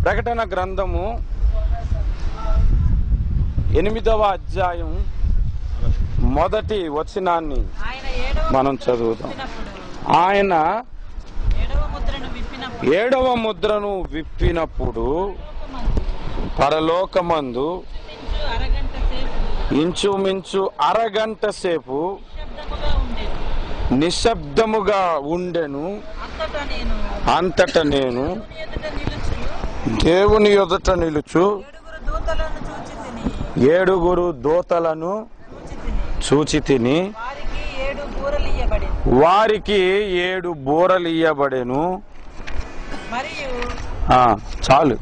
ప్రకటన గ్రంథము 8వ అధ్యాయం మొదటి వచనాన్ని మనం చదువుతాం. ఆయన 7వ ముద్రను విప్పినప్పుడు పరలోకమందు ఇంచుమించు అరగంట సేపు నిశ్శబ్దముగా ఉండెను. అంతట నేను దేవుని ఎదుట నిలుచు 7 దూతలను చూచితిని. వారికి 7 బూరలు ఇయ్యబడెను. చాలు,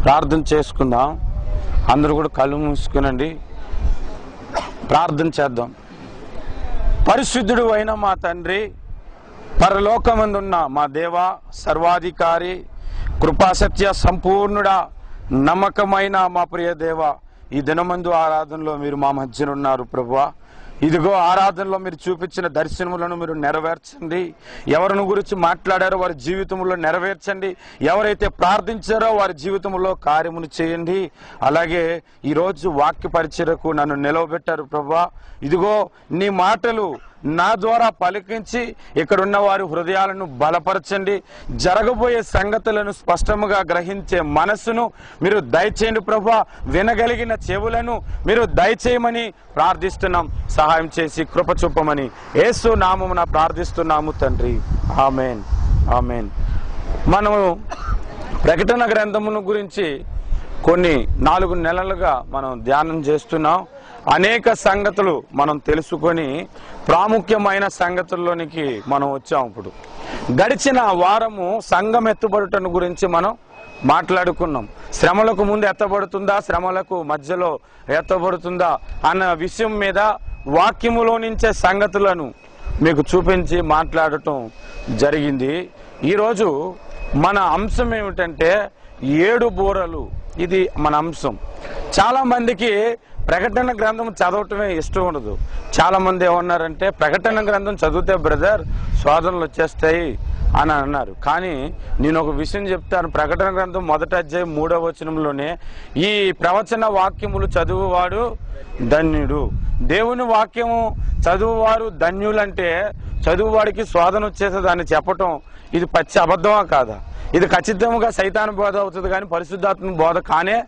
ప్రార్థన చేసుకుందాం. అందరూ కూడా కళ్ళు మూసుకునండి, ప్రార్థన చేద్దాం. పరిశుద్ధుడు అయిన మా తండ్రి, పరలోకమందున్న మా దేవా, సర్వాధికారి, కృపాసత్య సంపూర్ణుడా, నమ్మకమైన మా ప్రియ దేవ, ఈ దినమందు ఆరాధనలో మీరు మా మధ్యన ఉన్నారు ప్రభువా. ఇదిగో ఆరాధనలో మీరు చూపించిన దర్శనములను మీరు నెరవేర్చండి. ఎవరిని గురించి మాట్లాడారో వారి జీవితంలో నెరవేర్చండి. ఎవరైతే ప్రార్థించారో వారి జీవితంలో కార్యమును చేయండి. అలాగే ఈరోజు వాక్య పరిచర్యకు నన్ను నిలవబెట్టారు ప్రభువా. ఇదిగో నీ మాటలు నా ద్వారా పలికించి ఇక్కడున్న వారి హృదయాలను బలపరచండి. జరగబోయే సంగతులను స్పష్టముగా గ్రహించే మనస్సును మీరు దయచేయండి ప్రభువా. వినగలిగిన చెవులను మీరు దయచేయమని ప్రార్థిస్తున్నాం. సహాయం చేసి కృప చూపమని యేసు నామమున ప్రార్థిస్తున్నాము తండ్రి. ఆమేన్, ఆమేన్. మనము ప్రకటన గ్రంథమును గురించి కొన్ని 4 నెలలుగా మనం ధ్యానం చేస్తున్నాం. అనేక సంగతులు మనం తెలుసుకొని ప్రాముఖ్యమైన సంగతుల్లోనికి మనం వచ్చాం. ఇప్పుడు గడిచిన వారము సంఘం ఎత్తుబడుటను గురించి మనం మాట్లాడుకున్నాం. శ్రమలకు ముందు ఎత్తబడుతుందా, శ్రమలకు మధ్యలో ఎత్తబడుతుందా అన్న విషయం మీద వాక్యములో నుంచే సంగతులను మీకు చూపించి మాట్లాడటం జరిగింది. ఈరోజు మన అంశం ఏమిటంటే 7 బూరలు. ఇది మన అంశం. చాలా మందికి ప్రకటన గ్రంథం చదవటమే ఇష్టం ఉండదు. చాలా మంది ఏమన్నారంటే, ప్రకటన గ్రంథం చదివితే బ్రదర్ శోధనలు వచ్చేస్తాయి అని అన్నారు. కానీ నేను ఒక విషయం చెప్తాను. ప్రకటన గ్రంథం 1వ అధ్యాయం 3వ వచనంలోనే ఈ ప్రవచన వాక్యములు చదువువాడు ధన్యుడు. దేవుని వాక్యము చదువువారు ధన్యులంటే చదువువాడికి శోధన వచ్చేస్తుంది అని చెప్పటం ఇది పచ్చి అబద్ధమా కాదా? ఇది ఖచ్చితంగా సైతాను బోధ అవుతుంది, కానీ పరిశుద్ధాత్మ బోధ కానే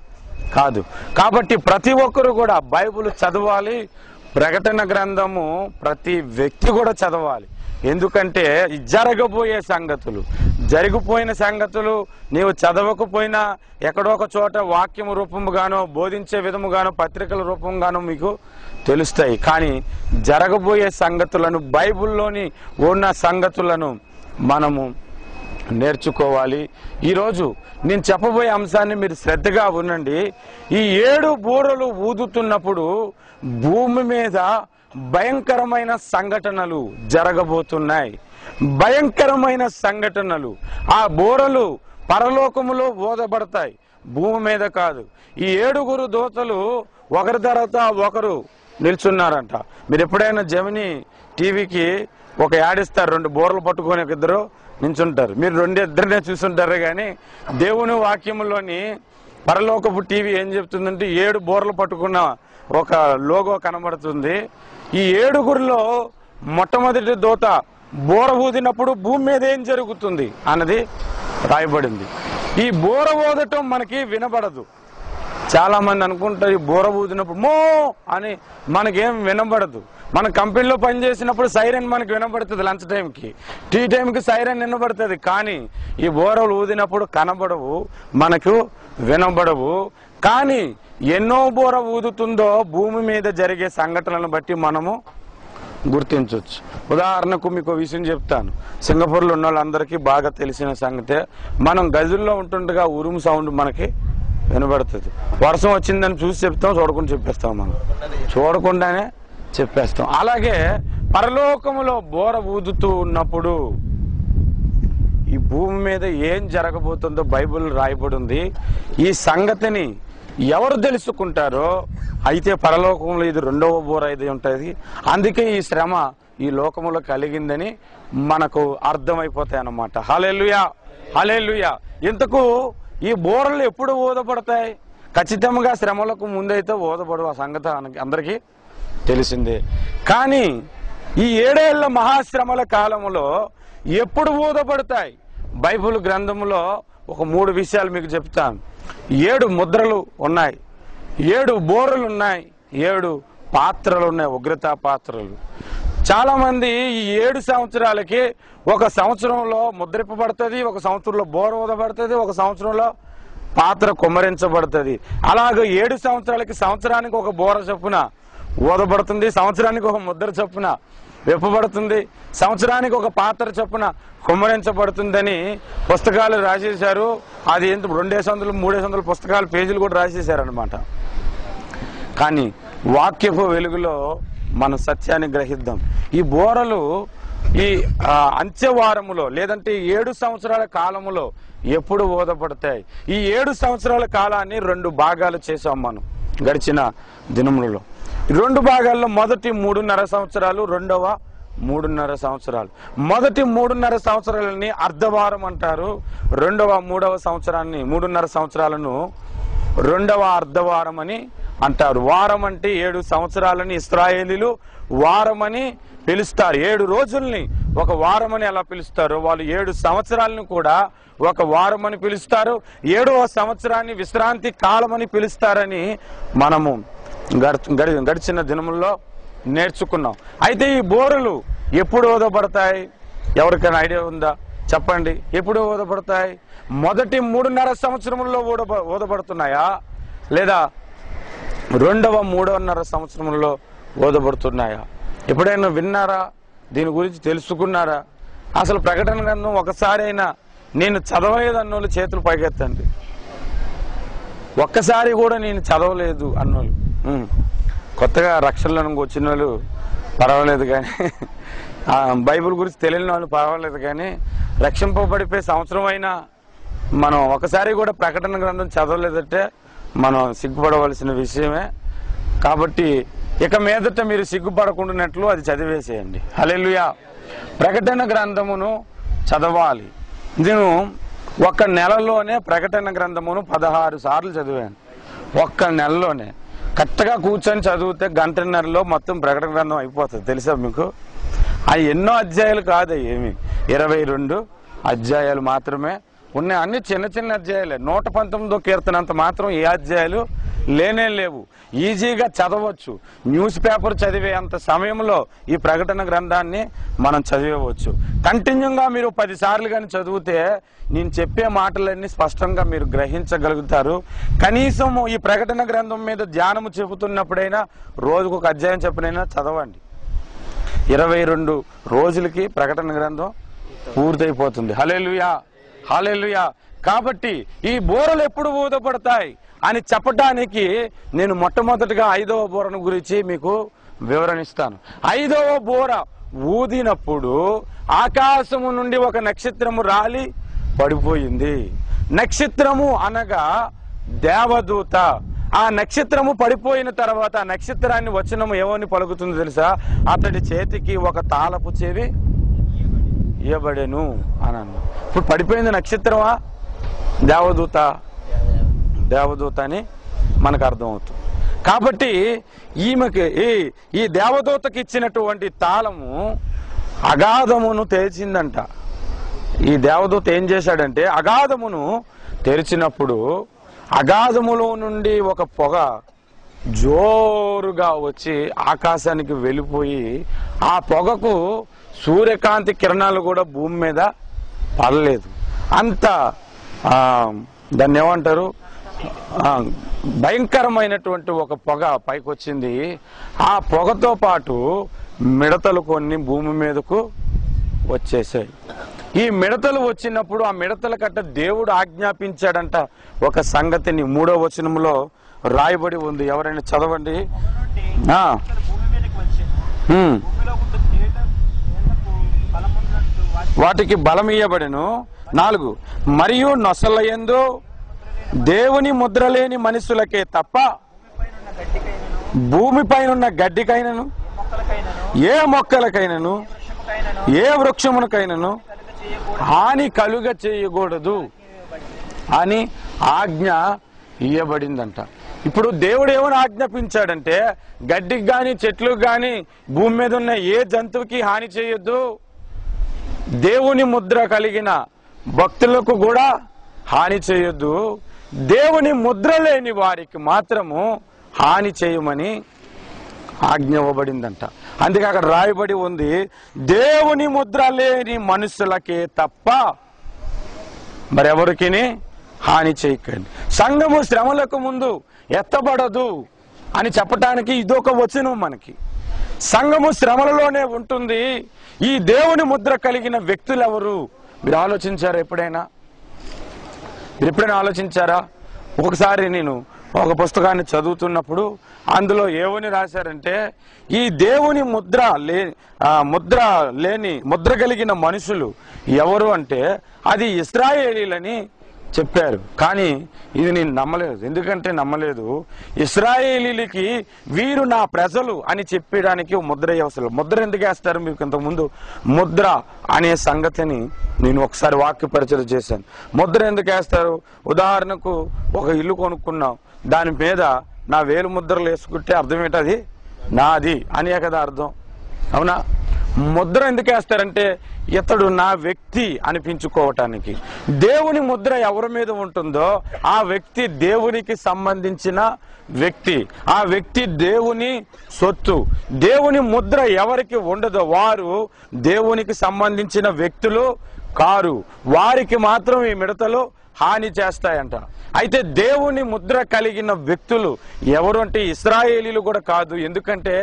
కాదు. కాబట్టి ప్రతి ఒక్కరు కూడా బైబిల్ చదవాలి. ప్రకటన గ్రంథము ప్రతి వ్యక్తి కూడా చదవాలి. ఎందుకంటే జరగబోయే సంగతులు, జరిగిపోయిన సంగతులు నీవు చదవకపోయినా ఎక్కడో ఒక చోట వాక్యము రూపముగానో, బోధించే విధముగానో, పత్రికల రూపంగానో మీకు తెలుస్తాయి. కానీ జరగబోయే సంగతులను, బైబిల్లోని ఉన్న సంగతులను మనము నేర్చుకోవాలి. ఈరోజు నేను చెప్పబోయే అంశాన్ని మీరు శ్రద్ధగా వినండి. ఈ 7 బూరలు ఊదుతున్నప్పుడు భూమి మీద భయంకరమైన సంఘటనలు జరగబోతున్నాయి. భయంకరమైన సంఘటనలు. ఆ బూరలు పరలోకములో ఊదబడతాయి, భూమి మీద కాదు. ఈ 7 దూతలు ఒకరి తర్వాత ఒకరు నిల్చున్నారంట. మీరు ఎప్పుడైనా జెమిని టీవీకి ఒక యాడ్ ఇస్తారు, 2 బూరలు పట్టుకొని ఒక ఇద్దరు నిల్చుంటారు. మీరు 2-2 చూస్తుంటారు. కానీ దేవుని వాక్యంలోని పరలోకపు టీవీ ఏం చెప్తుందంటే 7 బూరలు పట్టుకున్న ఒక లోగో కనబడుతుంది. ఈ 7 మొట్టమొదటి దూత బూర ఊదినప్పుడు భూమి మీద ఏం జరుగుతుంది అన్నది రాయబడింది. ఈ బూర ఊదటం మనకి వినబడదు. చాలా మంది అనుకుంటారు ఈ బూర ఊదినప్పుడు మో అని మనకేం వినబడదు. మన కంపెనీలో పనిచేసినప్పుడు సైరన్ మనకు వినబడుతుంది, లంచ్ టైంకి, టీ టైంకి సైరన్ వినబడుతుంది. కానీ ఈ బూరలు ఊదినప్పుడు కనబడవు, మనకు వినబడవు. కానీ ఎన్నో బూర ఊదుతుందో భూమి మీద జరిగే సంఘటనలను బట్టి మనము గుర్తించవచ్చు. ఉదాహరణకు మీకు విషయం చెప్తాను. సింగపూర్లో ఉన్న వాళ్ళందరికీ బాగా తెలిసిన సంగతే, మనం గదుల్లో ఉంటుండగా ఉరుము సౌండ్ మనకి వినబడుతుంది. వర్షం వచ్చిందని చూసి చెప్తాం, చూడకుండా చెప్పేస్తాం. మనం చూడకుండానే చెప్పేస్తాం. అలాగే పరలోకములో బూర ఊదుతూ ఉన్నప్పుడు ఈ భూమి మీద ఏం జరగబోతుందో బైబిల్ రాయబడి ఉంది. ఈ సంగతిని ఎవరు తెలుసుకుంటారో అయితే పరలోకంలో ఇది 2వ బూర ఇది ఉంటుంది. అందుకే ఈ శ్రమ ఈ లోకములో కలిగిందని మనకు అర్థమైపోతాయి అన్నమాట. హల్లెలూయా, హల్లెలూయా. ఇంతకు ఈ బోరలు ఎప్పుడు ఊదపడతాయి? ఖచ్చితంగా శ్రమలకు ముందైతే ఊదపడు, ఆ సంగతి అందరికీ తెలిసిందే. కానీ ఈ 7 ఏళ్ల మహాశ్రమల కాలంలో ఎప్పుడు ఊదపడతాయి? బైబిల్ గ్రంథంలో ఒక 3 విషయాలు మీకు చెప్తాను. 7 ముద్రలు ఉన్నాయి, 7 బోరలు ఉన్నాయి, 7 పాత్రలు ఉన్నాయి, ఉగ్రతా పాత్రలు. చాలా మంది ఈ 7 సంవత్సరాలకి, ఒక సంవత్సరంలో ముద్రింపబడుతుంది, ఒక సంవత్సరంలో బోర ఊదబడుతుంది, ఒక సంవత్సరంలో పాత్ర కుమ్మరించబడుతుంది. అలాగే 7 సంవత్సరాలకి సంవత్సరానికి ఒక బోర చొప్పున ఊదబడుతుంది, సంవత్సరానికి ఒక ముద్ర చొప్పున విప్పబడుతుంది, సంవత్సరానికి ఒక పాత్ర చొప్పున కుమ్మరించబడుతుందని పుస్తకాలు రాసేశారు. అది 200 300 పుస్తకాలు పేజీలు కూడా రాసేశారనమాట. కానీ వాక్యపు వెలుగులో మన సత్యాన్ని గ్రహిద్దాం. ఈ బోరలు ఈ అంత్యవారములో లేదంటే 7 సంవత్సరాల కాలములో ఎప్పుడు ఊదపడతాయి? ఈ 7 సంవత్సరాల కాలాన్ని 2 భాగాలు చేసాం మనం గడిచిన దినములలో. 2 భాగాల్లో మొదటి 3.5 సంవత్సరాలు, రెండవ 3.5 సంవత్సరాలు. మొదటి 3.5 సంవత్సరాలని అర్ధవారం అంటారు, రెండవ 3వ సంవత్సరాన్ని 3.5 సంవత్సరాలను రెండవ అర్ధవారం అని అంటారు. వారం అంటే 7 సంవత్సరాలని ఇశ్రాయేలీలు వారం అని పిలుస్తారు. 7 రోజుల్ని ఒక వారం అని ఎలా పిలుస్తారు, వాళ్ళు 7 సంవత్సరాలను కూడా ఒక వారం అని పిలుస్తారు. 7వ సంవత్సరాన్ని విశ్రాంతి కాలం అని పిలుస్తారని మనము గడిచిన దినముల్లో నేర్చుకున్నాం. అయితే ఈ బోరలు ఎప్పుడు ఊదపడతాయి? ఎవరికైనా ఐడియా ఉందా? చెప్పండి. ఎప్పుడు ఊదపడతాయి? మొదటి 3.5 సంవత్సరంలో ఊదపడుతున్నాయా, లేదా రెండవ 3.5 సంవత్సరంలో ఊదపడుతున్నాయా? ఎప్పుడైనా విన్నారా? దీని గురించి తెలుసుకున్నారా? అసలు ప్రకటన గ్రంథం ఒకసారి అయినా నేను చదవలేదన్నోళ్ళు చేతులు పైకెత్తండి. ఒక్కసారి కూడా నేను చదవలేదు అన్నోళ్ళు. కొత్తగా రక్షణలోకి వచ్చిన వాళ్ళు పర్వాలేదు, కానీ బైబిల్ గురించి తెలియని వాళ్ళు పర్వాలేదు, కానీ రక్షింపబడిపోయి సంవత్సరం అయినా మనం ఒకసారి కూడా ప్రకటన గ్రంథం చదవలేదంటే మనం సిగ్గుపడవలసిన విషయమే. కాబట్టి ఇక మీదట మీరు సిగ్గుపడకుండానట్లు అది చదివేసేయండి. హల్లెలూయా. ప్రకటన గ్రంథమును చదవాలి. నేను ఒక్క నెలలోనే ప్రకటన గ్రంథమును 16 సార్లు చదివాను. ఒక్క నెలలోనే కరెక్ట్గా కూర్చొని చదివితే 1.5 మొత్తం ప్రకటన గ్రంథం అయిపోతుంది. తెలుసా మీకు? అవి ఎన్నో అధ్యాయాలు కాదు, ఏమి 22 అధ్యాయాలు మాత్రమే ఉన్నాయి. అన్ని చిన్న చిన్న అధ్యాయాలే. 119వ కీర్తన అంత మాత్రం ఏ అధ్యాయాలు లేనే లేవు. ఈజీగా చదవచ్చు. న్యూస్ పేపర్ చదివే అంత సమయంలో ఈ ప్రకటన గ్రంథాన్ని మనం చదివేవచ్చు. కంటిన్యూగా మీరు 10 సార్లు కానీ చదివితే నేను చెప్పే మాటలన్నీ స్పష్టంగా మీరు గ్రహించగలుగుతారు. కనీసం ఈ ప్రకటన గ్రంథం మీద ధ్యానము చెబుతున్నప్పుడైనా రోజుకు ఒక అధ్యాయం చెప్పనైనా చదవండి. 22 రోజులకి ప్రకటన గ్రంథం పూర్తయిపోతుంది. హల్లెలూయా, హల్లెలూయా. కాబట్టి ఈ బోరలు ఎప్పుడు ఊదపడతాయి అని చెప్పడానికి నేను మొట్టమొదటిగా 5వ బోరను గురించి మీకు వివరణిస్తాను. 5వ బోర ఊదినప్పుడు ఆకాశము నుండి ఒక నక్షత్రము రాలి పడిపోయింది. నక్షత్రము అనగా దేవదూత. ఆ నక్షత్రము పడిపోయిన తర్వాత ఆ నక్షత్రాన్ని వచనము ఏమని పలుకుతుంది తెలుసా? అతడి చేతికి ఒక తాళపు చెవి ఇవ్వబడెను అని అన్నా. ఇప్పుడు పడిపోయింది నక్షత్రమా దేవదూత? దేవదూత అని మనకు అర్థమవుతుంది. కాబట్టి ఈమెకి ఈ దేవదూతకి ఇచ్చినటువంటి తాళము అగాధమును తెరిచిందంట. ఈ దేవదూత ఏం చేశాడంటే అగాధమును తెరిచినప్పుడు అగాధములో నుండి ఒక పొగ జోరుగా వచ్చి ఆకాశానికి వెళ్ళిపోయి ఆ పొగకు సూర్యకాంతి కిరణాలు కూడా భూమి మీద పడలేదు. అంత దాన్ని ఏమంటారు, భయంకరమైనటువంటి ఒక పొగ పైకి వచ్చింది. ఆ పొగతో పాటు మిడతలు కొన్ని భూమి మీదకు వచ్చేసాయి. ఈ మిడతలు వచ్చినప్పుడు ఆ మిడతల కట్ట దేవుడు ఆజ్ఞాపించాడంట ఒక సంగతిని 3వ వచనంలో రాయబడి ఉంది. ఎవరైనా చదవండి. వాటికి బలం ఇయ్యబడెను. 4 మరియు నొసలయందు దేవుని ముద్ర లేని మనుషులకే తప్ప భూమిపైనున్న గడ్డికైనను ఏ మొక్కలకైనను ఏ వృక్షమునకైనను హాని కలుగ చేయకూడదు అని ఆజ్ఞ ఇయ్యబడిందంట. ఇప్పుడు దేవుడు ఏమని ఆజ్ఞాపించాడంటే గడ్డికి గాని చెట్లకు గాని భూమి మీద ఉన్న ఏ జంతువుకి హాని చేయొద్దు, దేవుని ముద్ర కలిగిన భక్తులకు కూడా హాని చేయొద్దు, దేవుని ముద్ర లేని వారికి మాత్రము హాని చేయమని ఆజ్ఞ ఇవ్వబడిందంట. అందుకే అక్కడ రాయబడి ఉంది, దేవుని ముద్ర లేని మనుషులకే తప్ప మరెవరికి హాని చేయకండి. సంఘము శ్రమలకు ముందు ఎత్తబడదు అని చెప్పటానికి ఇదొక వచనం. మనకి సంఘము శ్రమలలోనే ఉంటుంది. ఈ దేవుని ముద్ర కలిగిన వ్యక్తులు ఎవరు? మీరు ఆలోచించారా ఎప్పుడైనా? మీరు ఎప్పుడైనా ఆలోచించారా? ఒకసారి నేను ఒక పుస్తకాన్ని చదువుతున్నప్పుడు అందులో ఏమని రాశారంటే, ఈ దేవుని ముద్ర కలిగిన మనుషులు ఎవరు అంటే అది ఇశ్రాయేలీలని చెప్పారు. కానీ ఇది నేను నమ్మలేదు. ఎందుకంటే నమ్మలేదు, ఇశ్రాయేలీలకి వీరు నా ప్రజలు అని చెప్పడానికి ముద్ర అవసరం. ముద్ర ఎందుకు వేస్తారు? మీకు ఇంతకుముందు ముద్ర అనే సంగతిని నేను ఒకసారి వాక్య పరిచయం చేశాను. ముద్ర ఎందుకు వేస్తారు? ఉదాహరణకు ఒక ఇల్లు కొనుక్కున్నాం, దాని మీద నా వేలు ముద్రలు వేసుకుంటే అర్థం ఏంటది? నాది అనే కదా అర్థం, అవునా? ముద్ర ఎందుకు వేస్తారంటే ఇతడు నా వ్యక్తి అనిపించుకోవటానికి. దేవుని ముద్ర ఎవరి మీద ఉంటుందో ఆ వ్యక్తి దేవునికి సంబంధించిన వ్యక్తి, ఆ వ్యక్తి దేవుని సొత్తు. దేవుని ముద్ర ఎవరికి ఉండదో వారు దేవునికి సంబంధించిన వ్యక్తులు కారు. వారికి మాత్రం ఈ మిడతలు హాని చేస్తాయంట. అయితే దేవుని ముద్ర కలిగిన వ్యక్తులు ఎవరు అంటే ఇశ్రాయేలీలు కూడా కాదు. ఎందుకంటే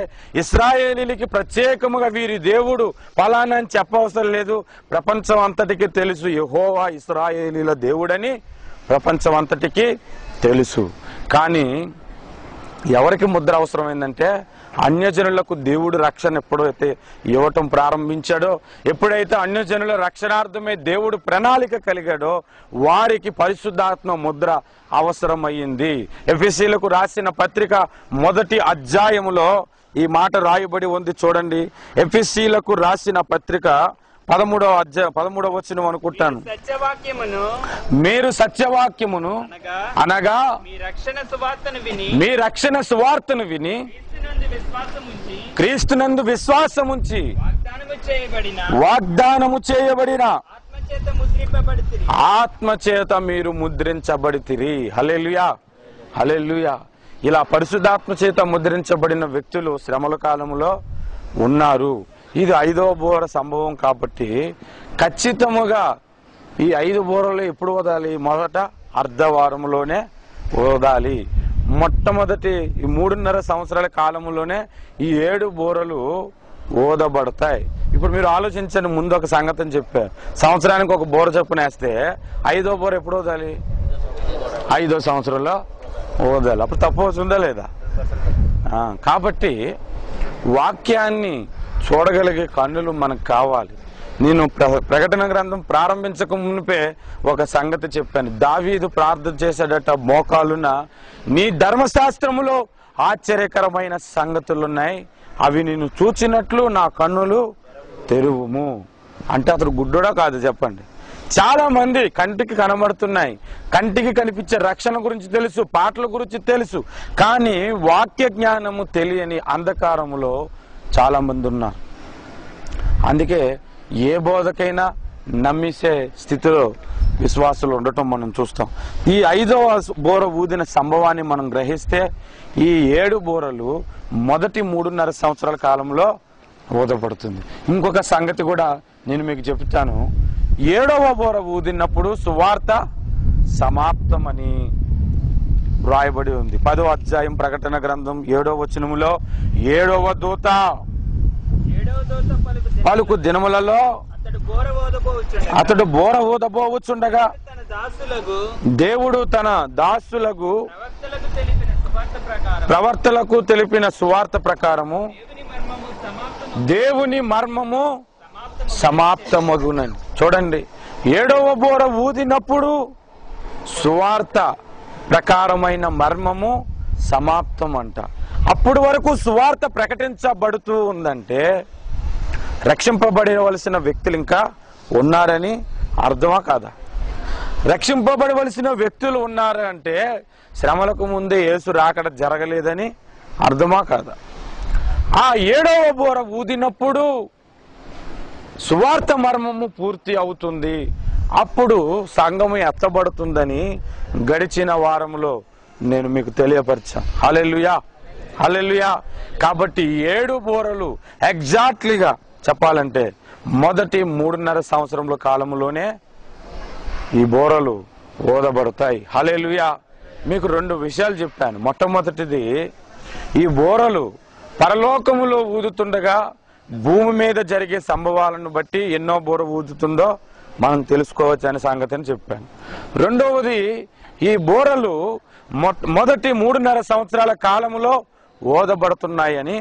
ఇశ్రాయేలీలకి ప్రత్యేకముగా వీరి దేవుడు ఫలానా అని చెప్పవసరం లేదు. ప్రపంచం అంతటికి తెలుసు యెహోవా ఇశ్రాయేలీల దేవుడని ప్రపంచం అంతటికి తెలుసు. కానీ ఎవరికి ముద్ర అవసరమైందంటే అన్యజనులకు దేవుడు రక్షణ ఎప్పుడైతే ఇవ్వటం ప్రారంభించాడో, ఎప్పుడైతే అన్యజనుల రక్షణార్థమే దేవుడు ప్రణాళిక కలిగాడో వారికి పరిశుద్ధాత్మ ముద్ర అవసరమయ్యింది. ఎఫెసీయులకు రాసిన పత్రిక 1వ అధ్యాయములో ఈ మాట రాయబడి ఉంది. చూడండి, ఎఫెసీయులకు రాసిన పత్రిక 13వ అధ్యాయం 13వ వచనం అనుకుంటాను. మీరు సత్యవాక్యమును అనగా మీ రక్షణ సువార్తను విని క్రీస్తునందు విశ్వాసముంచి వాగ్దానము చేయబడిన ఆత్మచేత మీరు ముద్రించబడితిరి. హల్లెలూయా, హల్లెలూయా. ఇలా పరిశుద్ధాత్మ చేత ముద్రించబడిన వ్యక్తులు శ్రమల కాలంలో ఉన్నారు. ఇది 5వ బోర సంభవం కాబట్టి ఖచ్చితముగా ఈ 5 బోరలు ఎప్పుడు ఓదాలి? మొదట అర్ధవారంలోనే ఓదాలి. మొట్టమొదటి ఈ 3.5 సంవత్సరాల కాలంలోనే ఈ 7 బోరలు ఓదబడతాయి. ఇప్పుడు మీరు ఆలోచించండి, ముందు ఒక సంగతిని చెప్పా, సంవత్సరానికి ఒక బోర చొప్పున వేస్తే 5వ బోర ఎప్పుడు ఓదాలి? 5వ సంవత్సరంలో ఓదాలి. అప్పుడు తప్పు వస్తుందా లేదా? కాబట్టి వాక్యాన్ని చూడగలిగే కన్నులు మనకు కావాలి. నేను ప్రకటన గ్రంథం ప్రారంభించక మునిపే ఒక సంగతి చెప్పాను. దావీదు ప్రార్థన చేసేటట, మోకాలున నీ ధర్మశాస్త్రములో ఆశ్చర్యకరమైన సంగతులున్నాయి, అవి నేను చూచినట్లు నా కన్నులు తెరువుము అంటే అతడు గుడ్డోడా కాదు చెప్పండి? చాలా మంది కంటికి కనబడుతున్నాయి, కంటికి కనిపించే రక్షణ గురించి తెలుసు, పాటల గురించి తెలుసు, కానీ వాక్య జ్ఞానము తెలియని అంధకారములో చాలా మంది ఉన్నారు. అందుకే ఏ బోధకైనా నమ్మిసే స్థితిలో విశ్వాసులు ఉండటం మనం చూస్తాం. ఈ 5వ బోర ఊదిన సంభవాన్ని మనం గ్రహిస్తే ఈ 7 బోరలు మొదటి 3.5 సంవత్సరాల కాలంలో ఊదపడుతుంది. ఇంకొక సంగతి కూడా నేను మీకు చెప్తాను. 7వ బోర ఊదినప్పుడు సువార్త సమాప్తమని రాయబడి ఉంది. 10వ అధ్యాయం ప్రకటన గ్రంథం 7వ వచనములో 7వ దూత పలుకు దినములలో అతడు బోర ఊదబోవచ్చుండగా దేవుడు తన దాసులకు ప్రవర్తలకు తెలిపిన సువార్త ప్రకారము దేవుని మర్మము సమాప్తమగునని. చూడండి, 7వ బోర ఊదినప్పుడు సువార్త ప్రకారమైన మర్మము సమాప్తం అంట. అప్పుడు వరకు సువార్త ప్రకటించబడుతూ ఉందంటే రక్షింపబడవలసిన వ్యక్తులు ఇంకా ఉన్నారని అర్థమా కాదా? రక్షింపబడవలసిన వ్యక్తులు ఉన్నారు అంటే శ్రమలకు ముందే యేసు రాకడ జరగలేదని అర్థమా కాదా? ఆ 7వ బోర ఊదినప్పుడు సువార్త మర్మము పూర్తి అవుతుంది, అప్పుడు సంఘము ఎత్తబడుతుందని గడిచిన వారంలో నేను మీకు తెలియపరిచాను. హల్లెలూయా, హల్లెలూయా. కాబట్టి 7 బోరలు ఎగ్జాక్ట్లీగా చెప్పాలంటే మొదటి 3.5 సంవత్సరంలో కాలంలోనే ఈ బోరలు ఊదబడతాయి. హల్లెలూయా. మీకు 2 విషయాలు చెప్పాను. మొట్టమొదటిది, ఈ బోరలు పరలోకములో ఊదుతుండగా భూమి మీద జరిగే సంభవాలను బట్టి ఎన్నో బోర ఊదుతుందో మనం తెలుసుకోవచ్చు అనే సంగతిని చెప్పాను. రెండవది, ఈ బోరలు మొదటి 3.5 సంవత్సరాల కాలంలో ఊదబడుతున్నాయని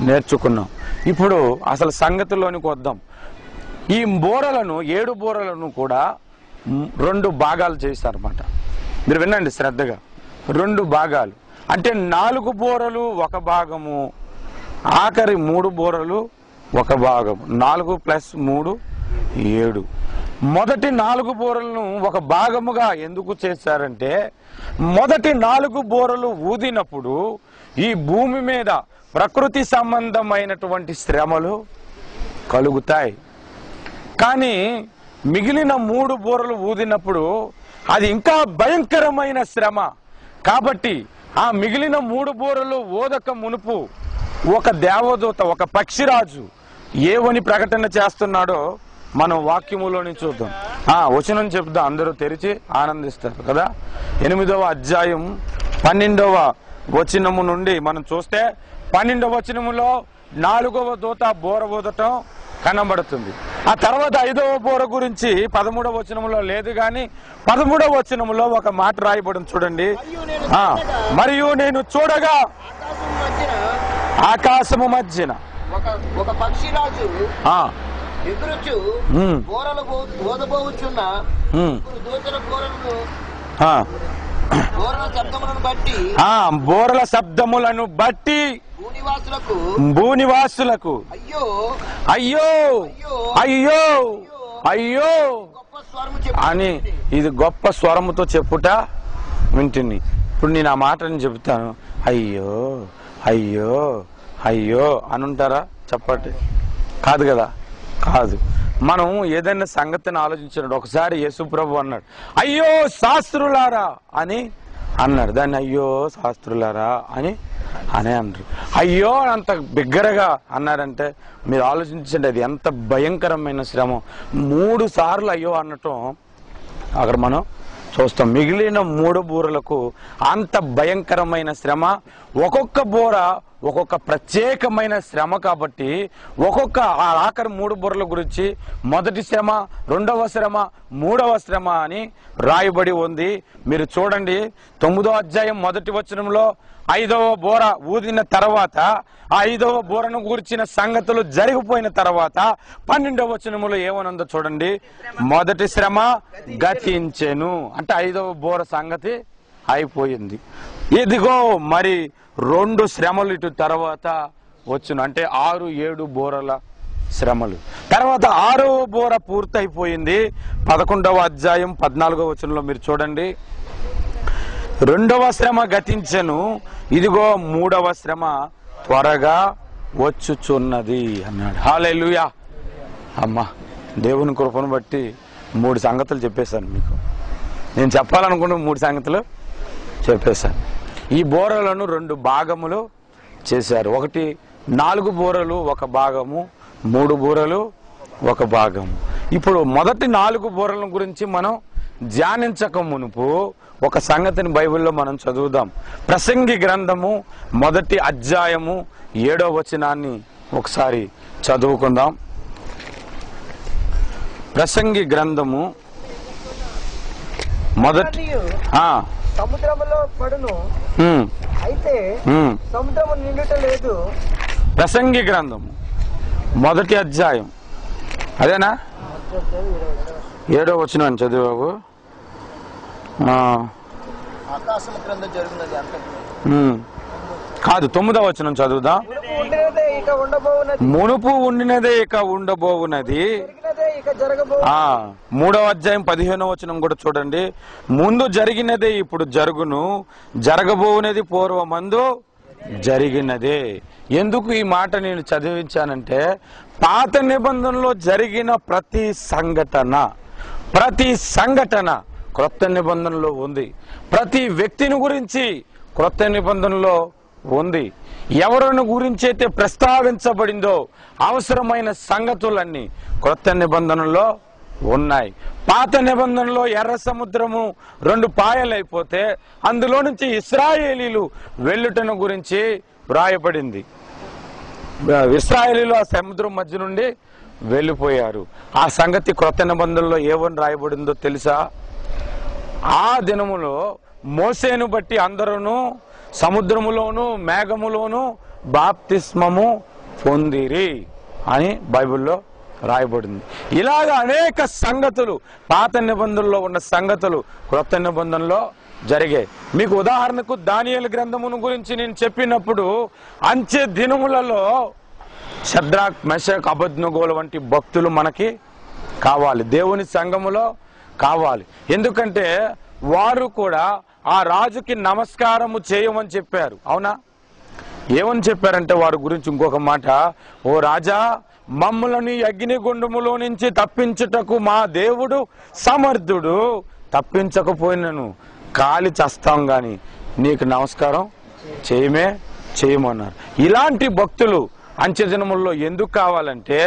నేర్చుకున్నాం. ఇప్పుడు అసలు సంగతిలోనికి వద్దాం. ఈ బోరలను 7 బోరలను కూడా 2 భాగాలు చేశారన్నమాట. మీరు వినండి శ్రద్ధగా. 2 భాగాలు అంటే 4 బోరలు ఒక భాగము, ఆఖరి 3 బోరలు ఒక భాగము. 4 + 3 7. మొదటి 4 బోరలను ఒక భాగముగా ఎందుకు చేశారంటే మొదటి 4 బోరలు ఊదినప్పుడు ఈ భూమి మీద ప్రకృతి సంబంధమైనటువంటి శ్రమలు కలుగుతాయి. కానీ మిగిలిన 3 బోరలు ఊదినప్పుడు అది ఇంకా భయంకరమైన శ్రమ. కాబట్టి ఆ మిగిలిన 3 బోరలు ఊదక మునుపు ఒక దేవదూత, ఒక పక్షిరాజు ఏవని ప్రకటన చేస్తున్నాడో మనం వాక్యములోని చూద్దాం. వచనం చెప్దాం, అందరూ తెరిచి ఆనందిస్తారు కదా. 8వ అధ్యాయం 12వ వచనము నుండి మనం చూస్తే 12వ వచనములో 4వ దూత బోర ఊదటం కనబడుతుంది. ఆ తర్వాత 5వ బోర గురించి 13వ వచనములో లేదు, గాని 13వ వచనములో ఒక మాట రాయబడింది చూడండి. మరియు నేను చూడగా ఆకాశము మధ్యన ఒక పక్షిరాజు ఎగురుచు బోరలు ఊదబోచున్న దూతల బోరల శబ్దములను బట్టి భూనివాసులకు అయ్యో అయ్యో అయ్యో అయ్యో అని ఇది గొప్ప స్వరముతో చెప్పుట వింటుని. ఇప్పుడు నేను ఆ మాటని చెబుతాను, అయ్యో అయ్యో అయ్యో అని ఉంటారా? చెప్పండి. కాదు కదా, కాదు. మనం ఏదైనా సంగతిని ఆలోచించినప్పుడు ఒకసారి యేసుప్రభు అన్నాడు, అయ్యో శాస్త్రులారా అని అన్నాడు. దాన్ని అయ్యో శాస్త్రులారా అని అన్నారు. అయ్యో అంత బిగ్గరగా అన్నారంటే మీరు ఆలోచించండి, అది ఎంత భయంకరమైన శ్రమ. 3 సార్లు అయ్యో అనటం అక్కడ మనం చూస్తాం. మిగిలిన 3 బోరలకు అంత భయంకరమైన శ్రమ. ఒక్కొక్క బోర ఒక్కొక్క ప్రత్యేకమైన శ్రమ. కాబట్టి ఒక్కొక్క ఆఖరి 3 బోరల గురించి మొదటి శ్రమ, 2వ శ్రమ, 3వ శ్రమ అని రాయబడి ఉంది. మీరు చూడండి 9వ అధ్యాయం 1వ వచనంలో 5వ బోర ఊదిన తర్వాత, ఆ 5వ బోరను గురించిన సంగతులు జరిగిపోయిన తర్వాత 12వ వచనములో ఏమనుందో చూడండి. మొదటి శ్రమ గతించెను అంటే 5వ బోర సంగతి అయిపోయింది. ఇదిగో మరి 2 శ్రమలు ఇటు తర్వాత వచ్చును అంటే 6, 7 బోరల శ్రమలు. తర్వాత 6వ బోర పూర్తయిపోయింది. 11వ అధ్యాయం 14వ వచనంలో మీరు చూడండి. 2వ శ్రమ గతించెను, ఇదిగో 3వ శ్రమ త్వరగా వచ్చుచున్నది అన్నాడు. హల్లెలూయా. అమ్మా, దేవుని కృపను బట్టి 3 సంగతులు చెప్పేశాను మీకు. నేను చెప్పాలనుకున్న 3 సంగతులు చెప్పేశాను. ఈ బోరలను 2 భాగములు చేశారు. ఒకటి 4 బోరలు ఒక భాగము, 3 బోరలు ఒక భాగము. ఇప్పుడు మొదటి 4 బోరల గురించి మనం ధ్యానించక మునుపు ఒక సంగతిని బైబిల్లో మనం చదువుదాం. ప్రసంగి గ్రంథము 1వ అధ్యాయము 7వ వచనాన్ని ఒకసారి చదువుకుందాం. ప్రసంగి గ్రంథము సముద్రములో పడును, అయితే సముద్రము నిండుట లేదు. ప్రసంగి గ్రంథము 1వ అధ్యాయం అదేనా 7వ వచనం చదువు. ఆకాశము క్రింద జరుగునది కాదు, 9వ వచనం చదువుదాం. మునుపు ఉండినదే ఇక ఉండబోవునది, ఇక జరగబో 3వ అధ్యాయం 15వ వచనం కూడా చూడండి. ముందు జరిగినదే ఇప్పుడు జరుగును, జరగబోనేది పూర్వమందు జరిగినదే. ఎందుకు ఈ మాట నేను చదివించానంటే, పాత నిబంధనలో జరిగిన ప్రతి సంఘటన క్రొత్త నిబంధనలో ఉంది. ప్రతి వ్యక్తిని గురించి క్రొత్త నిబంధనలో ఉంది. ఎవరిని గురించి అయితే ప్రస్తావించబడిందో అవసరమైన సంగతులన్నీ క్రొత్త నిబంధనలో ఉన్నాయి. పాత నిబంధనలో ఎర్ర సముద్రము 2 పాయలైపోతే అందులో నుంచి ఇశ్రాయేలీలు వెళ్ళుటను గురించి వ్రాయబడింది. ఇశ్రాయేలీలు ఆ సముద్రం మధ్య నుండి వెళ్ళిపోయారు. ఆ సంగతి క్రొత్త నిబంధనలో ఏమని రాయబడిందో తెలుసా? ఆ దినములో మోసేను బట్టి అందరూ సముద్రములోను మేఘములోను బాప్తిస్మము పొందిరి అని బైబిల్లో రాయబడింది. ఇలాగ అనేక సంగతులు పాత నిబంధనలో ఉన్న సంగతులు క్రొత్త నిబంధనలో జరిగాయి. మీకు ఉదాహరణకు దానియేలు గ్రంథమును గురించి నేను చెప్పినప్పుడు, అంచె దినములలో షద్రాక్ మెషక్ అబేద్నెగోల వంటి భక్తులు మనకి కావాలి, దేవుని సంఘములో కావాలి. ఎందుకంటే వారు కూడా ఆ రాజుకి నమస్కారము చేయమని చెప్పారు. అవునా? ఏమని చెప్పారంటే వారి గురించి ఇంకొక మాట, ఓ రాజా, మమ్ములని అగ్నిగుండములో నుంచి తప్పించుటకు మా దేవుడు సమర్థుడు, తప్పించకపోయినను కాలి చస్తాం గాని నీకు నమస్కారం చేయమన్నారు. ఇలాంటి భక్తులు అంచె దినముల్లో ఎందుకు కావాలంటే,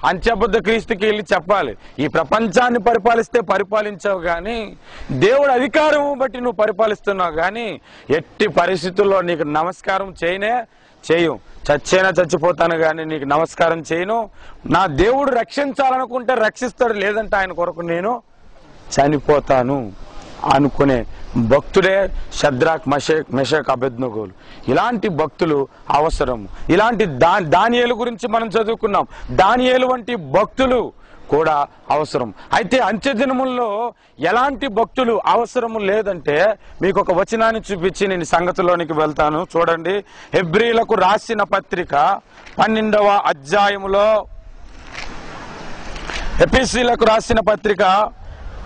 అంచెబద్ధ క్రీస్తుకి వెళ్ళి చెప్పాలి, ఈ ప్రపంచాన్ని పరిపాలిస్తే పరిపాలించావు గాని, దేవుడు అధికారం బట్టి నువ్వు పరిపాలిస్తున్నావు గాని ఎట్టి పరిస్థితుల్లో నీకు నమస్కారం చేయను, చచ్చిపోతాను గాని నీకు నమస్కారం చేయను. నా దేవుడు రక్షించాలనుకుంటే రక్షిస్తాడు, లేదంటే ఆయన కొరకు నేను చనిపోతాను అనుకునే భక్తుడే షద్రాక్ మెషక్ అబేద్నెగోలు. ఇలాంటి భక్తులు అవసరం. ఇలాంటి దానియేలు గురించి మనం చదువుకున్నాం. దానియేలు వంటి భక్తులు కూడా అవసరం. అయితే అంచె దినముల్లో ఎలాంటి భక్తులు అవసరము లేదంటే, మీకు ఒక వచనాన్ని చూపించి నేను సంగతిలోనికి వెళ్తాను. చూడండి, హెబ్రీలకు రాసిన పత్రిక 12వ అధ్యాయములో, ఎఫెసీయులకు రాసిన పత్రిక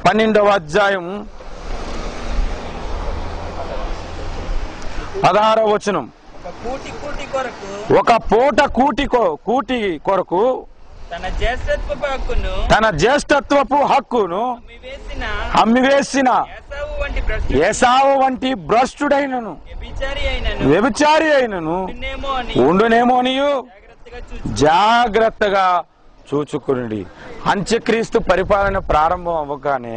12వ అధ్యాయం 16వ వచనం, ఒక పూట కూటి కొరకు తన జ్యేష్ఠత్వపు హక్కును అమ్మివేసిన ఏసావు వంటి భ్రష్టుడైనను వ్యభిచారి అయినను ఉండునేమో అనియు జాగ్రత్తగా చూచుకుని. అంత్యక్రీస్తు పరిపాలన ప్రారంభం అవ్వగానే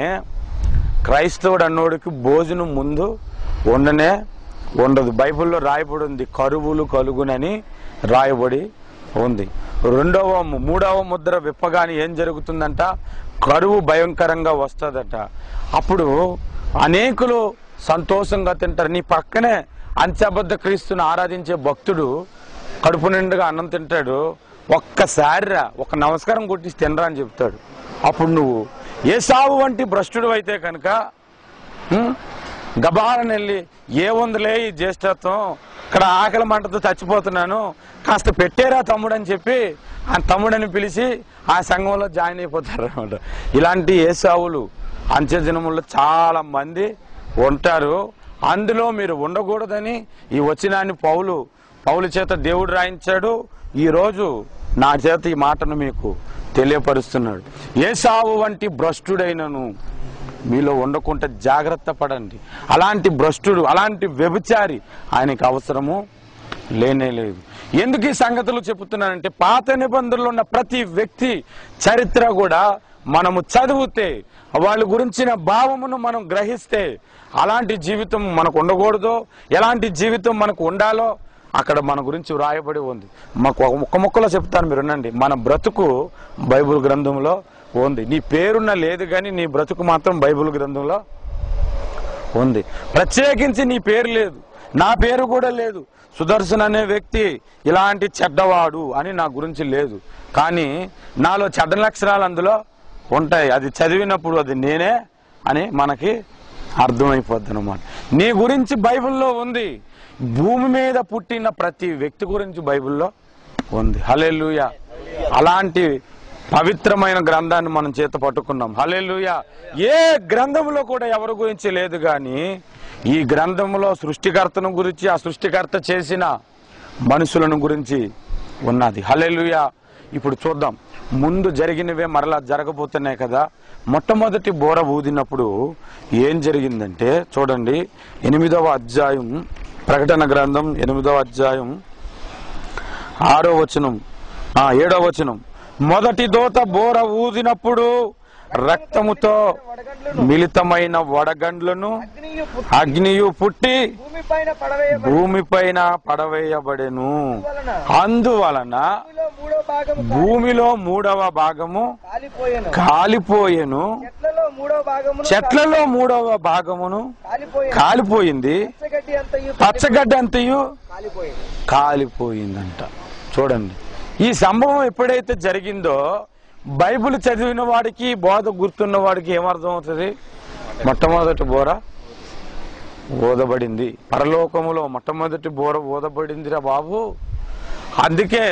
క్రైస్తవుడు అన్నోడికి భోజనం ముందు ఉండదు. బైబిల్లో రాయబడి ఉంది, కరువులు కలుగునని రాయబడి ఉంది. 3వ ముద్ర విప్పగానే ఏం జరుగుతుందంట? కరువు భయంకరంగా వస్తుందట. అప్పుడు అనేకులు సంతోషంగా తింటారు. నీ పక్కనే అంత్యబద్ధ క్రీస్తుని ఆరాధించే భక్తుడు కడుపు నిండుగా అన్నం తింటాడు, ఒక్కసారిరా ఒక నమస్కారం కొట్టిసి తినరా అని చెప్తాడు. అప్పుడు నువ్వు ఏసావు వంటి భ్రష్టుడు అయితే కనుక గబాలని వెళ్ళి, ఏముందిలే ఈ జ్యేష్ఠత్వం, ఇక్కడ ఆకలి మంటతో చచ్చిపోతున్నాను, కాస్త పెట్టేరా తమ్ముడు అని చెప్పి ఆ తమ్ముడని పిలిచి ఆ సంఘంలో జాయిన్ అయిపోతారు అనమాట. ఇలాంటి ఏసావులు అంచె దినముల్లో చాలా మంది ఉంటారు. అందులో మీరు ఉండకూడదని ఈ వచనాన్ని పౌలు చేత దేవుడు రాయించాడు. ఈ రోజు నా చేత ఈ మాటను మీకు తెలియపరుస్తున్నాడు. ఏసావు వంటి భ్రష్టుడైనను మీలో ఉండకుండా జాగ్రత్త పడండి. అలాంటి భ్రష్టుడు, అలాంటి వ్యభిచారి ఆయనకి అవసరము లేనేలేదు. ఎందుకు ఈ సంగతులు చెబుతున్నానంటే, పాత నిబంధనలో ఉన్న ప్రతి వ్యక్తి చరిత్ర కూడా మనము చదివితే, వాళ్ళ గురించిన భావమును మనం గ్రహిస్తే, అలాంటి జీవితం మనకు ఉండకూడదో, ఎలాంటి జీవితం మనకు ఉండాలో అక్కడ మన గురించి వ్రాయబడి ఉంది. మాకు ఒక్క ముక్కలో చెప్తాను, మీరు వినండి. మన బ్రతుకు బైబిల్ గ్రంథంలో ఉంది. నీ పేరున్న లేదు కానీ నీ బ్రతుకు మాత్రం బైబిల్ గ్రంథంలో ఉంది. ప్రత్యేకించి నీ పేరు లేదు, నా పేరు కూడా లేదు. సుదర్శన్ అనే వ్యక్తి ఇలాంటి చెడ్డవాడు అని నా గురించి లేదు, కానీ నాలో చెడ్డ లక్షణాలు అందులో ఉంటాయి. అది చదివినప్పుడు అది నేనే అని మనకి అర్థమైపోద్ది అన్నమాట. నీ గురించి బైబిల్లో ఉంది. భూమి మీద పుట్టిన ప్రతి వ్యక్తి గురించి బైబిల్లో ఉంది. హల్లెలూయా. అలాంటి పవిత్రమైన గ్రంథాన్ని మనం చేత పట్టుకున్నాం. హల్లెలూయా. ఏ గ్రంథంలో కూడా ఎవరి గురించి లేదు, కానీ ఈ గ్రంథంలో సృష్టికర్తను గురించి, ఆ సృష్టికర్త చేసిన మనుషులను గురించి ఉన్నది. హల్లెలూయా. ఇప్పుడు చూద్దాం, ముందు జరిగినవే మరలా జరగబోతున్నాయి కదా. మొట్టమొదటి బోర ఊదినప్పుడు ఏం జరిగిందంటే చూడండి, 8వ అధ్యాయం, ప్రకటన గ్రంథం 8వ అధ్యాయం 6వ వచనం, 7వ వచనం. మొదటి దూత బోర ఊదినప్పుడు రక్తముతో మిళితమైన వడగండ్లను అగ్నియు పుట్టి భూమిపైన పడవేయబడెను. అందువలన భూమిలో 3వ భాగము కాలిపోయెను, చెట్లలో 3వ భాగమును కాలిపోయింది, పచ్చగడ్డి అంతయు కాలిపోయిందంట. చూడండి, ఈ సంభవం ఎప్పుడైతే జరిగిందో బైబిల్ చదివిన వాడికి, బోధ గుర్తున్న వాడికి ఏమర్థం అవుతుంది? మొట్టమొదటి బోర ఊదబడింది, పరలోకములో మొట్టమొదటి బోర ఊదబడిందిరా బాబు. అందుకే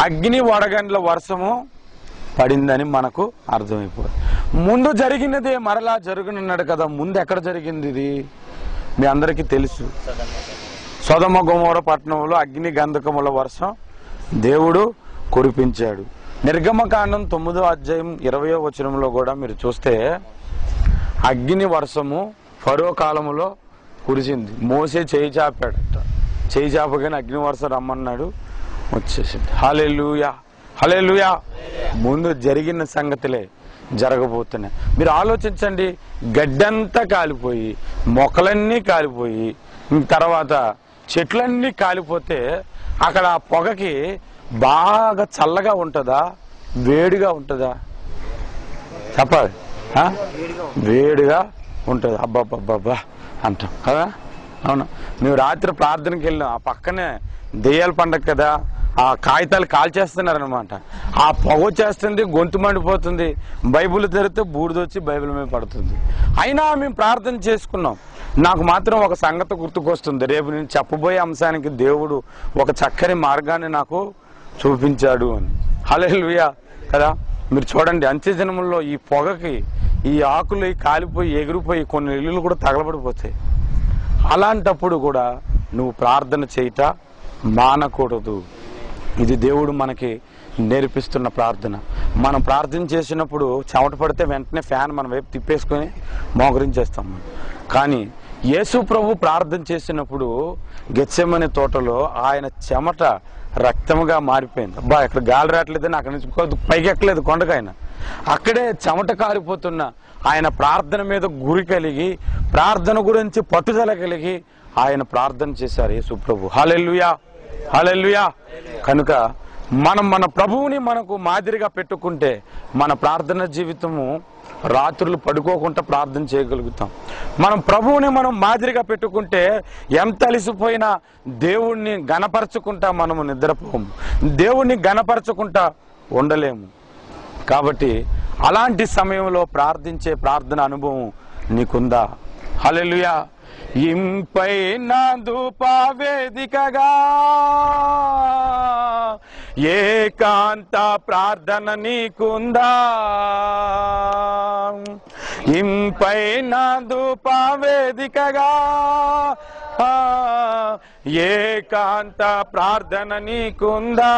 అగ్ని వడగండ్ల వర్షము పడిందని మనకు అర్థమైపోయింది. ముందు జరిగినదే మరలా జరుగునున్నాడు కదా. ముందు ఎక్కడ జరిగింది ఇది మీ అందరికీ తెలుసు. సొదొమ గొమొర పట్టణంలో అగ్ని గంధకముల వర్షం దేవుడు కురిపించాడు. నిర్గమకాండం 9వ అధ్యాయం 20వ వచనంలో కూడా మీరు చూస్తే అగ్ని వర్షము ఫరో కాలములో కురిసింది. మోసే చేయి చాపాడట, చేయి చాపగానే అగ్ని వర్షం రమ్మన్నాడు, వచ్చేసింది. హల్లెలూయా, హల్లెలూయా. ముందు జరిగిన సంగతులే జరగబోతున్నాయి. మీరు ఆలోచించండి, గడ్డంతా కాలిపోయి, మొక్కలన్నీ కాలిపోయి, తర్వాత చెట్లన్నీ కాలిపోతే అక్కడ ఆ పొగకి బాగా చల్లగా ఉంటుందా, వేడిగా ఉంటుందా? చెప్పాలి. వేడిగా ఉంటుంది. అబ్బాబ్బా అంటాం కదా. అవును, మేము రాత్రి ప్రార్థనకి వెళ్ళాం. ఆ పక్కనే దెయ్యాల పండగ కదా, ఆ కాగితాలు కాల్చేస్తున్నారనమాట. ఆ పొగ వచ్చేస్తుంది, గొంతు మండిపోతుంది. బైబిల్ తెరిస్తే బూడిదొచ్చి బైబిల్ మీద పడుతుంది. అయినా మేము ప్రార్థన చేసుకున్నాం. నాకు మాత్రం ఒక సంగతి గుర్తుకొస్తుంది. రేపు నేను చెప్పబోయే అంశానికి దేవుడు ఒక చక్కని మార్గాన్ని నాకు చూపించాడు అని. హల్లెలూయా కదా. మీరు చూడండి, అంత్యదినముల్లో ఈ పొగకి ఈ ఆకులు కాలిపోయి ఎగిరిపోయి కొన్ని ఇల్లులు కూడా తగలబడిపోతాయి. అలాంటప్పుడు కూడా నువ్వు ప్రార్థన చేయట మానకూడదు. ఇది దేవుడు మనకి నేర్పిస్తున్న ప్రార్థన. మనం ప్రార్థన చేసినప్పుడు చెమట పడితే వెంటనే ఫ్యాన్ మన వైపు తిప్పేసుకొని మోకరించేస్తాం. కానీ యేసు ప్రభు ప్రార్థన చేసినప్పుడు గెత్సెమనే తోటలో ఆయన చెమట రక్తముగా మారిపోయింది. అబ్బా, ఇక్కడ గాలి రావట్లేదని అక్కడి నుంచి పైకి ఎక్కలేదు కొండకైనా. అక్కడే చెమట కారిపోతున్న ఆయన ప్రార్థన మీద గురి కలిగి, ప్రార్థన గురించి పట్టుదల కలిగి ఆయన ప్రార్థన చేశారు యేసు ప్రభు. హల్లెలూయా, హల్లెలూయా. కనుక మనం మన ప్రభువుని మనకు మాదిరిగా పెట్టుకుంటే మన ప్రార్థన జీవితము రాత్రులు పడుకోకుండా ప్రార్థన చేయగలుగుతాం. మనం ప్రభువుని మనం మాదిరిగా పెట్టుకుంటే ఎంత అలిసిపోయినా దేవుణ్ణి గణపరచుకుంటా మనము నిద్రపోము, దేవుణ్ణి గణపరచుకుంటా ఉండలేము. కాబట్టి అలాంటి సమయంలో ప్రార్థించే ప్రార్థన అనుభవం నీకుందా? హల్లెలూయా. ఇంపైన ధూపవేదికగా ఏకాంత ప్రార్థన నీకుందా? ఇంపైన ధూపవేదికగా ఏకాంత ప్రార్థన నీకుందా?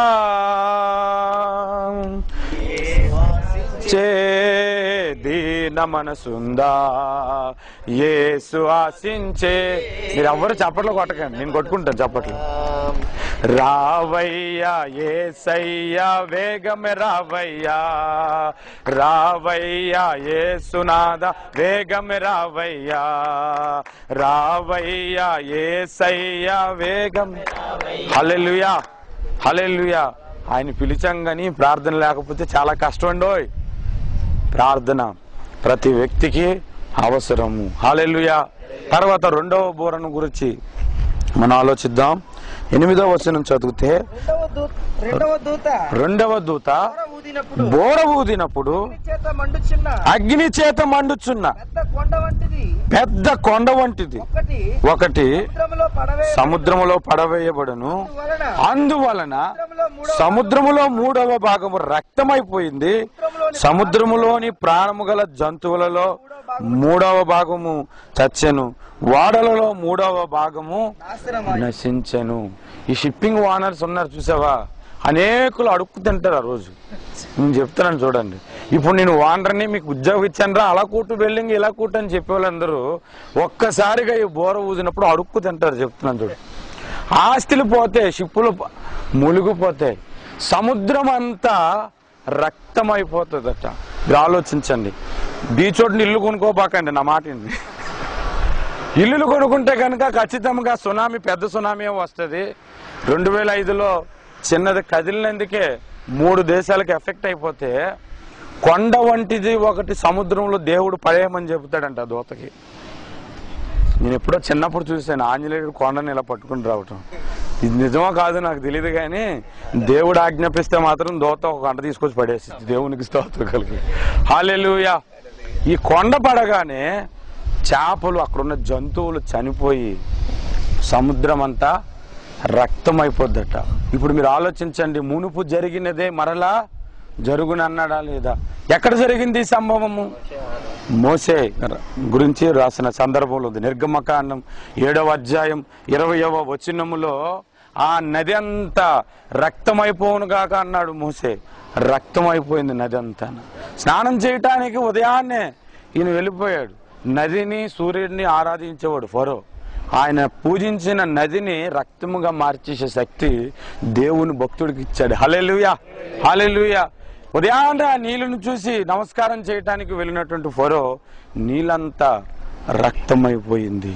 దీన మనసుందా? యేసు ఆశించే. మీరు ఎవ్వరు చప్పట్లు కొట్టకండి, నేను కొట్టుకుంటాను చప్పట్లు. రావయ్యా యేసయ్యా వేగమే రావయ్యా, రావయ్యా యేసునాద వేగమే రావయ్యా, రావయ్యా యేసయ్యా వేగం. హల్లెలూయా, హల్లెలూయా. ఆయన పిలిచాం కానీ ప్రార్థన లేకపోతే చాలా కష్టం అండోయ్. ప్రార్థన ప్రతి వ్యక్తికి అవసరము. హల్లెలూయా. తర్వాత 2వ బోరను గురించి మనం ఆలోచిద్దాం. 8వ వచనం చదివితే, 2వ దూత బోర ఊదినప్పుడు అగ్ని చేత మండుచున్న పెద్ద కొండ వంటిది ఒకటి సముద్రములో పడవేయబడును. అందువలన సముద్రములో 3వ భాగము రక్తమైపోయింది. సముద్రములోని ప్రాణము గల జంతువులలో 3వ భాగము చచ్చెను. ఓడలలో 3వ భాగము నశించెను. ఈ షిప్పింగ్ ఓనర్స్ ఉన్నారు చూసావా, అనేకులు అడుక్కు తింటారు ఆ రోజు. నేను చెప్తున్నాను చూడండి. ఇప్పుడు నేను ఓనర్ని, మీకు ఉద్యోగం ఇచ్చాను రా, అలా కూటు బిల్డింగ్ ఇలా కూటు అని చెప్పేవాళ్ళందరూ ఒక్కసారిగా ఈ బోర ఊదినప్పుడు అడుక్కు తింటారు. చెప్తున్నాను చూడండి. ఆస్తులు పోతే, షిప్పులు మునిగిపోతాయి, సముద్రం అంతా రక్తమైపోతుందట. మీరు ఆలోచించండి. బీచోటిని ఇల్లు కొనుక్కోబాకండి, నా మాట ఏంటి. ఇల్లులు కొనుక్కుంటే కనుక ఖచ్చితంగా సునామీ, పెద్ద సునామీ వస్తుంది. 2005లో చిన్నది కదిలినందుకే 3 దేశాలకు ఎఫెక్ట్ అయిపోతే, కొండ వంటిది ఒకటి సముద్రంలో దేవుడు పడేయమని చెబుతాడంట దూతకి. నేను ఎప్పుడో చిన్నప్పుడు చూశాను ఆంజనేయుడు కొండని ఇలా పట్టుకుని రావటం. ఇది నిజమో కాదు నాకు తెలియదు, కానీ దేవుడు ఆజ్ఞాపిస్తే మాత్రం దూత ఒక గంట తీసుకొచ్చి పడేసి దేవునికి స్తోత్రం కలిగి. హల్లెలూయా. ఈ కొండ పడగానే చేపలు, అక్కడున్న జంతువులు చనిపోయి సముద్రం అంతా రక్తం అయిపోద్దట. ఇప్పుడు మీరు ఆలోచించండి, మునుపు జరిగినదే మరలా జరుగునన్నాడా లేదా? ఎక్కడ జరిగింది ఈ సంభవము? మోసే గురించి రాసిన సందర్భంలో ఉంది. నిర్గమకాండం 7వ అధ్యాయం 20వ వచనములో ఆ నది అంతా రక్తమైపోవును గాక అన్నాడు మోసే. రక్తమైపోయింది నది అంతా. స్నానం చేయటానికి ఉదయాన్నే ఈయన వెళ్ళిపోయాడు. నదిని, సూర్యుడిని ఆరాధించేవాడు ఫరో. ఆయన పూజించిన నదిని రక్తముగా మార్చేసే శక్తి దేవుని భక్తుడికి ఇచ్చాడు. హల్లెలూయా, హల్లెలూయా. ఉదయాన్నే ఆ నీళ్లను చూసి నమస్కారం చేయటానికి వెళ్ళినటువంటి ఫరో నీళ్ళంతా రక్తమైపోయింది.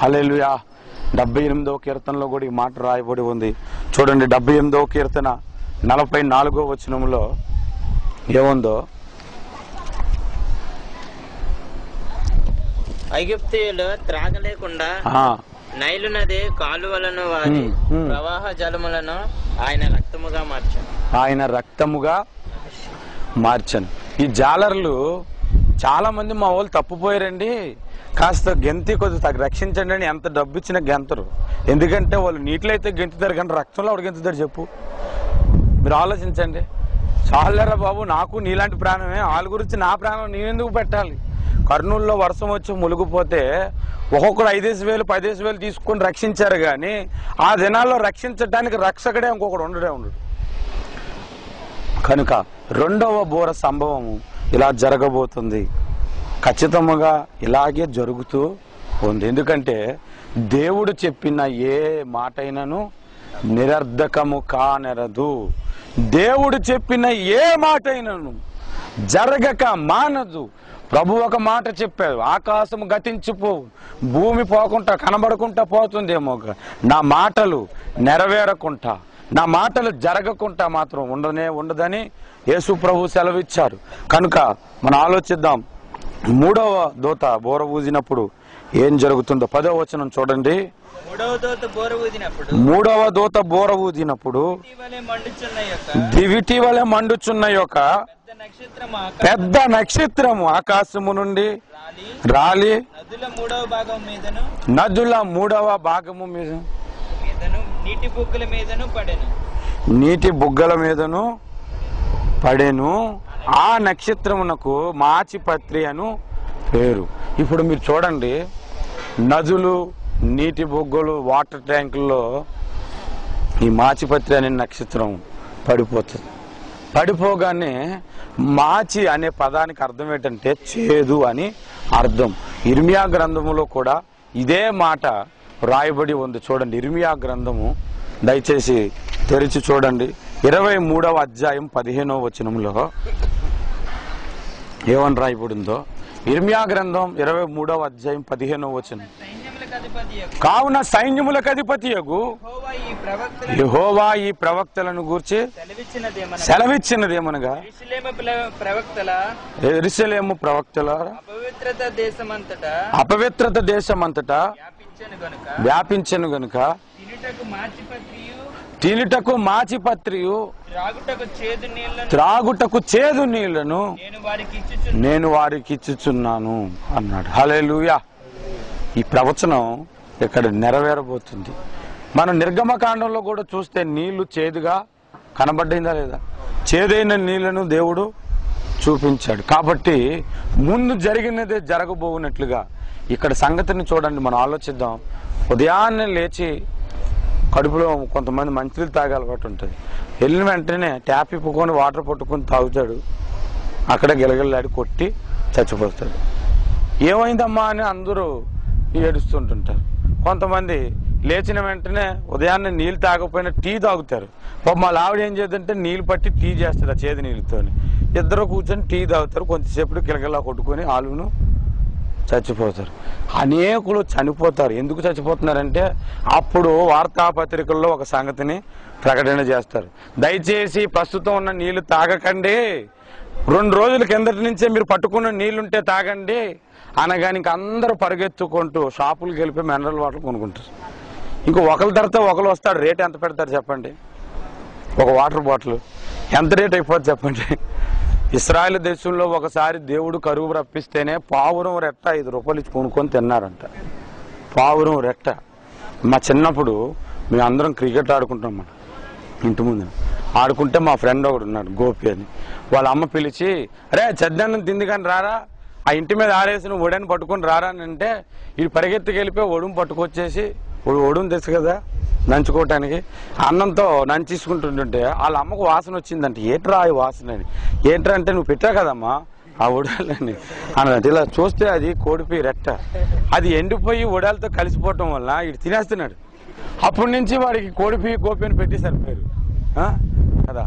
హల్లెలూయా. 78వ కీర్తనలో కూడా ఈ మాట రాయబడి ఉంది. చూడండి, 78వ కీర్తన 44వ వచనంలో ఏముందో. ఐగుప్తీయులు త్రాగలేకుండా నైలు నది కాలువలను, వారి ప్రవాహ జలములను ఆయన రక్తముగా మార్చాను. ఆయన రక్తముగా మార్చాను. ఈ జాలర్లు చాలా మంది మా వాళ్ళు తప్పుపోయారండి, కాస్త గెంతి కొద్దిగా రక్షించండి అని ఎంత డబ్బు ఇచ్చినా గెంతరు. ఎందుకంటే వాళ్ళు నీటిలో అయితే గెంతుతారు, కానీ రక్తంలో ఆవిడ గెంతుతారు చెప్పు. మీరు ఆలోచించండి. చాలరా బాబు, నాకు నీలాంటి ప్రాణమే, వాళ్ళ గురించి నా ప్రాణం నేనెందుకు పెట్టాలి? కర్నూలులో వర్షం వచ్చి మునిగిపోతే ఒక్కొక్కరు 5,000 10,000 తీసుకుని రక్షించారు, కానీ ఆ దినాల్లో రక్షించడానికి రక్షకుడే ఇంకొకడు ఉండడు. కనుక 2వ బోర సంభవము ఇలా జరగబోతుంది. ఖచ్చితంగా ఇలాగే జరుగుతూ ఉంది. ఎందుకంటే దేవుడు చెప్పిన ఏ మాట అయినను నిరర్ధకము కానెరదు. దేవుడు చెప్పిన ఏ మాట అయినను జరగక మానదు. ప్రభు ఒక మాట చెప్పారు, ఆకాశము గతించిపోవు, భూమి పోకుండా కనబడకుండా పోతుందేమో, నా మాటలు నెరవేరకుండా, నా మాటలు జరగకుండా మాత్రం ఉండదని యేసు ప్రభు సెలవిచ్చారు. కనుక మనం ఆలోచిద్దాం. 3వ దూత బోర ఊదినప్పుడు ఏం జరుగుతుందో 10వ వచనం చూడండి. 3వ దూత బోర ఊదినప్పుడు దివిటి వలె మండుచున్న యొక్క పెద్ద నక్షత్రము ఆకాశము నుండి రాలి నదుల 3వ భాగము మీద నీటి బుగ్గల మీదను పడెను. ఆ నక్షత్రమునకు మాచిపత్రి అను పేరు. ఇప్పుడు మీరు చూడండి, నదులు, నీటి బొగ్గలు, వాటర్ ట్యాంకుల్లో ఈ మాచిపత్రి అనే నక్షత్రం పడిపోతుంది. పడిపోగానే మాచి అనే పదానికి అర్థం ఏంటంటే చేదు అని అర్థం. ఇర్మియా గ్రంథములో కూడా ఇదే మాట రాయబడి ఉంది. చూడండి, ఇర్మియా గ్రంథము దయచేసి తెరిచి చూడండి. 23వ అధ్యాయం 15వ వచనంలో ఏమని రాయబడిందో. ఇర్మియా గ్రంథం 23వ అధ్యాయం 15వ వచనం. కావున సైన్యములకు అధిపతియగు యెహోవా ఈ ప్రవక్తలను గూర్చి సెలవిచ్చినదేమనగా, యెరూషలేము ప్రవక్తల అపవిత్రత దేశమంతటా వ్యాపించెను గనుక తినుటకు మాచిపత్రియు త్రాగుటకు చేదు నీళ్లను నేను వారికి ఇచ్చుచున్నాను అన్నాడు. హల్లెలూయా. ఈ ప్రవచనం ఇక్కడ నెరవేరబోతుంది. మన నిర్గమకాండంలో కూడా చూస్తే నీళ్లు చేదుగా కనబడ్డిందా లేదా? చేదైన నీళ్లను దేవుడు చూపించాడు. కాబట్టి ముందు జరిగినదే జరగబోనట్లుగా ఇక్కడ సంగతిని చూడండి. మనం ఆలోచిద్దాం. ఉదయాన్నే లేచి కడుపులో కొంతమంది మంచినీళ్ళు తాగే అలవాటు ఉంటుంది. వెళ్ళిన వెంటనే ట్యాప్ ఇప్పుకొని వాటర్ పట్టుకొని తాగుతాడు. అక్కడ గిలగిల్లాడి కొట్టి చచ్చిపోతాడు. ఏమైందమ్మా అని అందరూ ఏడుస్తుంటుంటారు. కొంతమంది లేచిన వెంటనే ఉదయాన్నే నీళ్ళు తాగకపోయినా టీ తాగుతారు. మా ఆవిడ ఏం చేద్దంటే నీళ్ళు పట్టి టీ చేస్తారు ఆ చేదు నీళ్ళతో. ఇద్దరు కూర్చొని టీ తాగుతారు. కొంచెంసేపు గిలగిల్లా కొట్టుకొని ఆలును చచ్చిపోతారు. అనేకులు చనిపోతారు. ఎందుకు చచ్చిపోతున్నారంటే అప్పుడు వార్తాపత్రికల్లో ఒక సంగతిని ప్రకటన చేస్తారు. దయచేసి ప్రస్తుతం ఉన్న నీళ్లు తాగకండి, 2 రోజుల కిందటి నుంచే మీరు పట్టుకున్న నీళ్లుంటే తాగండి అనగాని ఇంక అందరూ పరిగెత్తుకుంటూ షాపులకు వెళ్ళిపోయి మినరల్ వాటర్ కొనుక్కుంటారు. ఇంకో ఒకరి తర్వాత ఒకరు వస్తాడు. రేట్ ఎంత పెడతారు చెప్పండి? ఒక వాటర్ బాటిల్ ఎంత రేట్ అయిపోతుంది చెప్పండి? ఇస్రాయేల్ దేశంలో ఒకసారి దేవుడు కరువు రప్పిస్తేనే పావురం రెట్ట 5 రూపాయలు ఇచ్చి కొనుక్కొని తిన్నారంట. పావురం రెట్ట. మా చిన్నప్పుడు మేము అందరం క్రికెట్ ఆడుకుంటాం. మన ఇంటి ముందు ఆడుకుంటే మా ఫ్రెండ్ ఒకడు ఉన్నాడు, గోపి అని. వాళ్ళ అమ్మ పిలిచి, అరే చద్దన్నం తింది కానీ రారా, ఆ ఇంటి మీద ఆరేసిన ఒడని పట్టుకొని రారా అని అంటే ఈ పరిగెత్తికి వెళ్ళిపోయి ఒడుము పట్టుకొచ్చేసి, ఒడుము తెచ్చు కదా నంచుకోవటానికి, అన్నంతో నంచేసుకుంటుంటే వాళ్ళ అమ్మకు వాసన వచ్చిందంట. ఏట్రా ఈ వాసన అని. ఏంట్రా అంటే నువ్వు పెట్టా కదమ్మా ఆ ఒడాలని అన్నట్టు. ఇలా చూస్తే అది కోడిపి రెట్ట. అది ఎండిపోయి ఒడాలతో కలిసిపోవటం వల్ల ఇటు తినేస్తున్నాడు. అప్పటి నుంచి వాడికి కోడిపి గోపి అని పెట్టేశారు పేరు కదా.